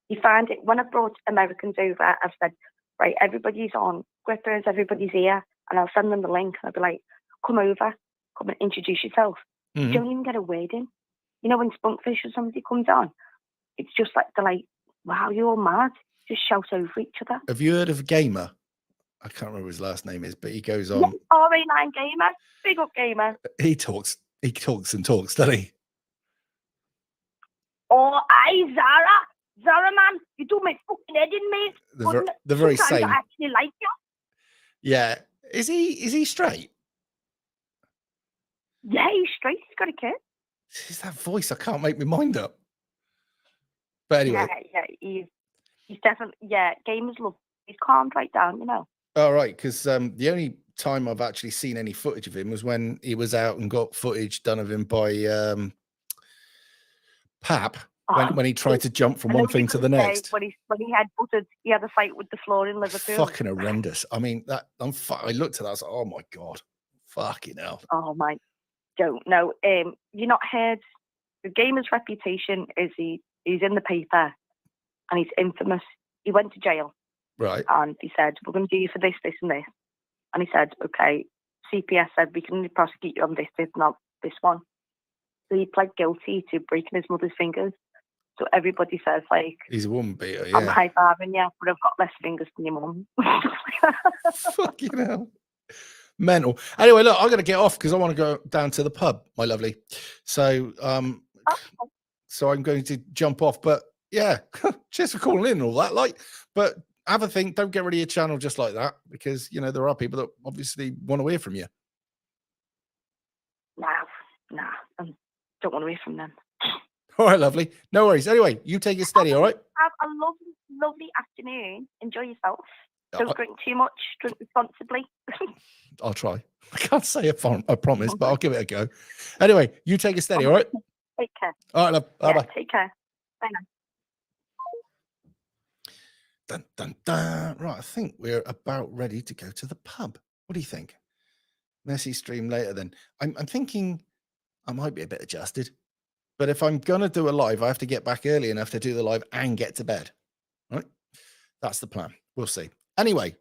You find it when I brought Americans over. I've said, right, everybody's on grippers, everybody's here, and I'll send them the link. And I'll be like, come over, come and introduce yourself. You don't even get a word in. You know, when Spunkfish or somebody comes on, it's just like they're like, wow, you're all mad. Just shout over each other. Have you heard of Gamer? I can't remember what his last name is, but he goes on. Yeah, RA9 Gamer, big up Gamer. He talks and talks, doesn't he? Oh, aye, Zara, man, you do my fucking head in, mate. The very Sometimes same. I actually like you. Yeah. Is he straight? Yeah, he's straight. He's got a kid. It's that voice. I can't make my mind up. But anyway. Yeah, he's definitely, Gamer's love. He's calmed right down, you know. All right, because the only time I've actually seen any footage of him was when he was out and got footage done of him by Pap when he tried to jump from one thing to the next. When he had a fight with the floor in Liverpool. Fucking horrendous. I mean, I looked at that. I was like, oh my god, fucking hell. Oh my, don't know. You not heard the Gamer's reputation is he's in the paper and he's infamous. He went to jail. Right. And he said, we're going to do you for this, this, and this. And he said, okay. CPS said, we can only prosecute you on this, not this one. So he pled guilty to breaking his mother's fingers. So everybody says, like, he's a woman beater, yeah. I'm high-fiving you, but I've got less fingers than your mum. Fucking hell. Mental. Anyway, look, I'm going to get off because I want to go down to the pub, my lovely. So, so I'm going to jump off. But yeah, cheers for calling in and all that. Like, but have a think. Don't get rid of your channel just like that, because you know there are people that obviously want to hear from you. Nah, I don't want to hear from them. All right, lovely. No worries. Anyway, you take it steady. All right. Have a lovely afternoon. Enjoy yourself. Don't drink too much. Drink responsibly. I'll try. I can't say a promise, but I'll give it a go. Anyway, you take it steady. All right. Take care. All right, love. Bye bye. Take care. Bye now. Dun, dun, dun. Right, I think we're about ready to go to the pub. What do you think? Messy stream later then. I'm thinking I might be a bit adjusted, but if I'm going to do a live, I have to get back early enough to do the live and get to bed. Right? That's the plan. We'll see. Anyway,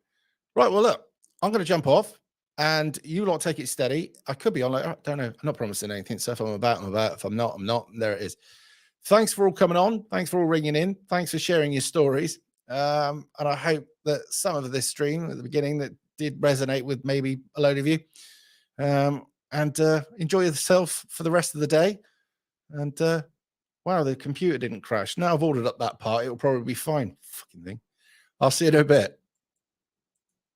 right, well, look, I'm going to jump off and you lot take it steady. I could be on, like, I don't know. I'm not promising anything. So if I'm about, I'm about. If I'm not, I'm not. There it is. Thanks for all coming on. Thanks for all ringing in. Thanks for sharing your stories. And I hope that some of this stream at the beginning that did resonate with maybe a load of you. And enjoy yourself for the rest of the day. And wow, the computer didn't crash. Now I've ordered up that part. It'll probably be fine. Fucking thing. I'll see you in a bit.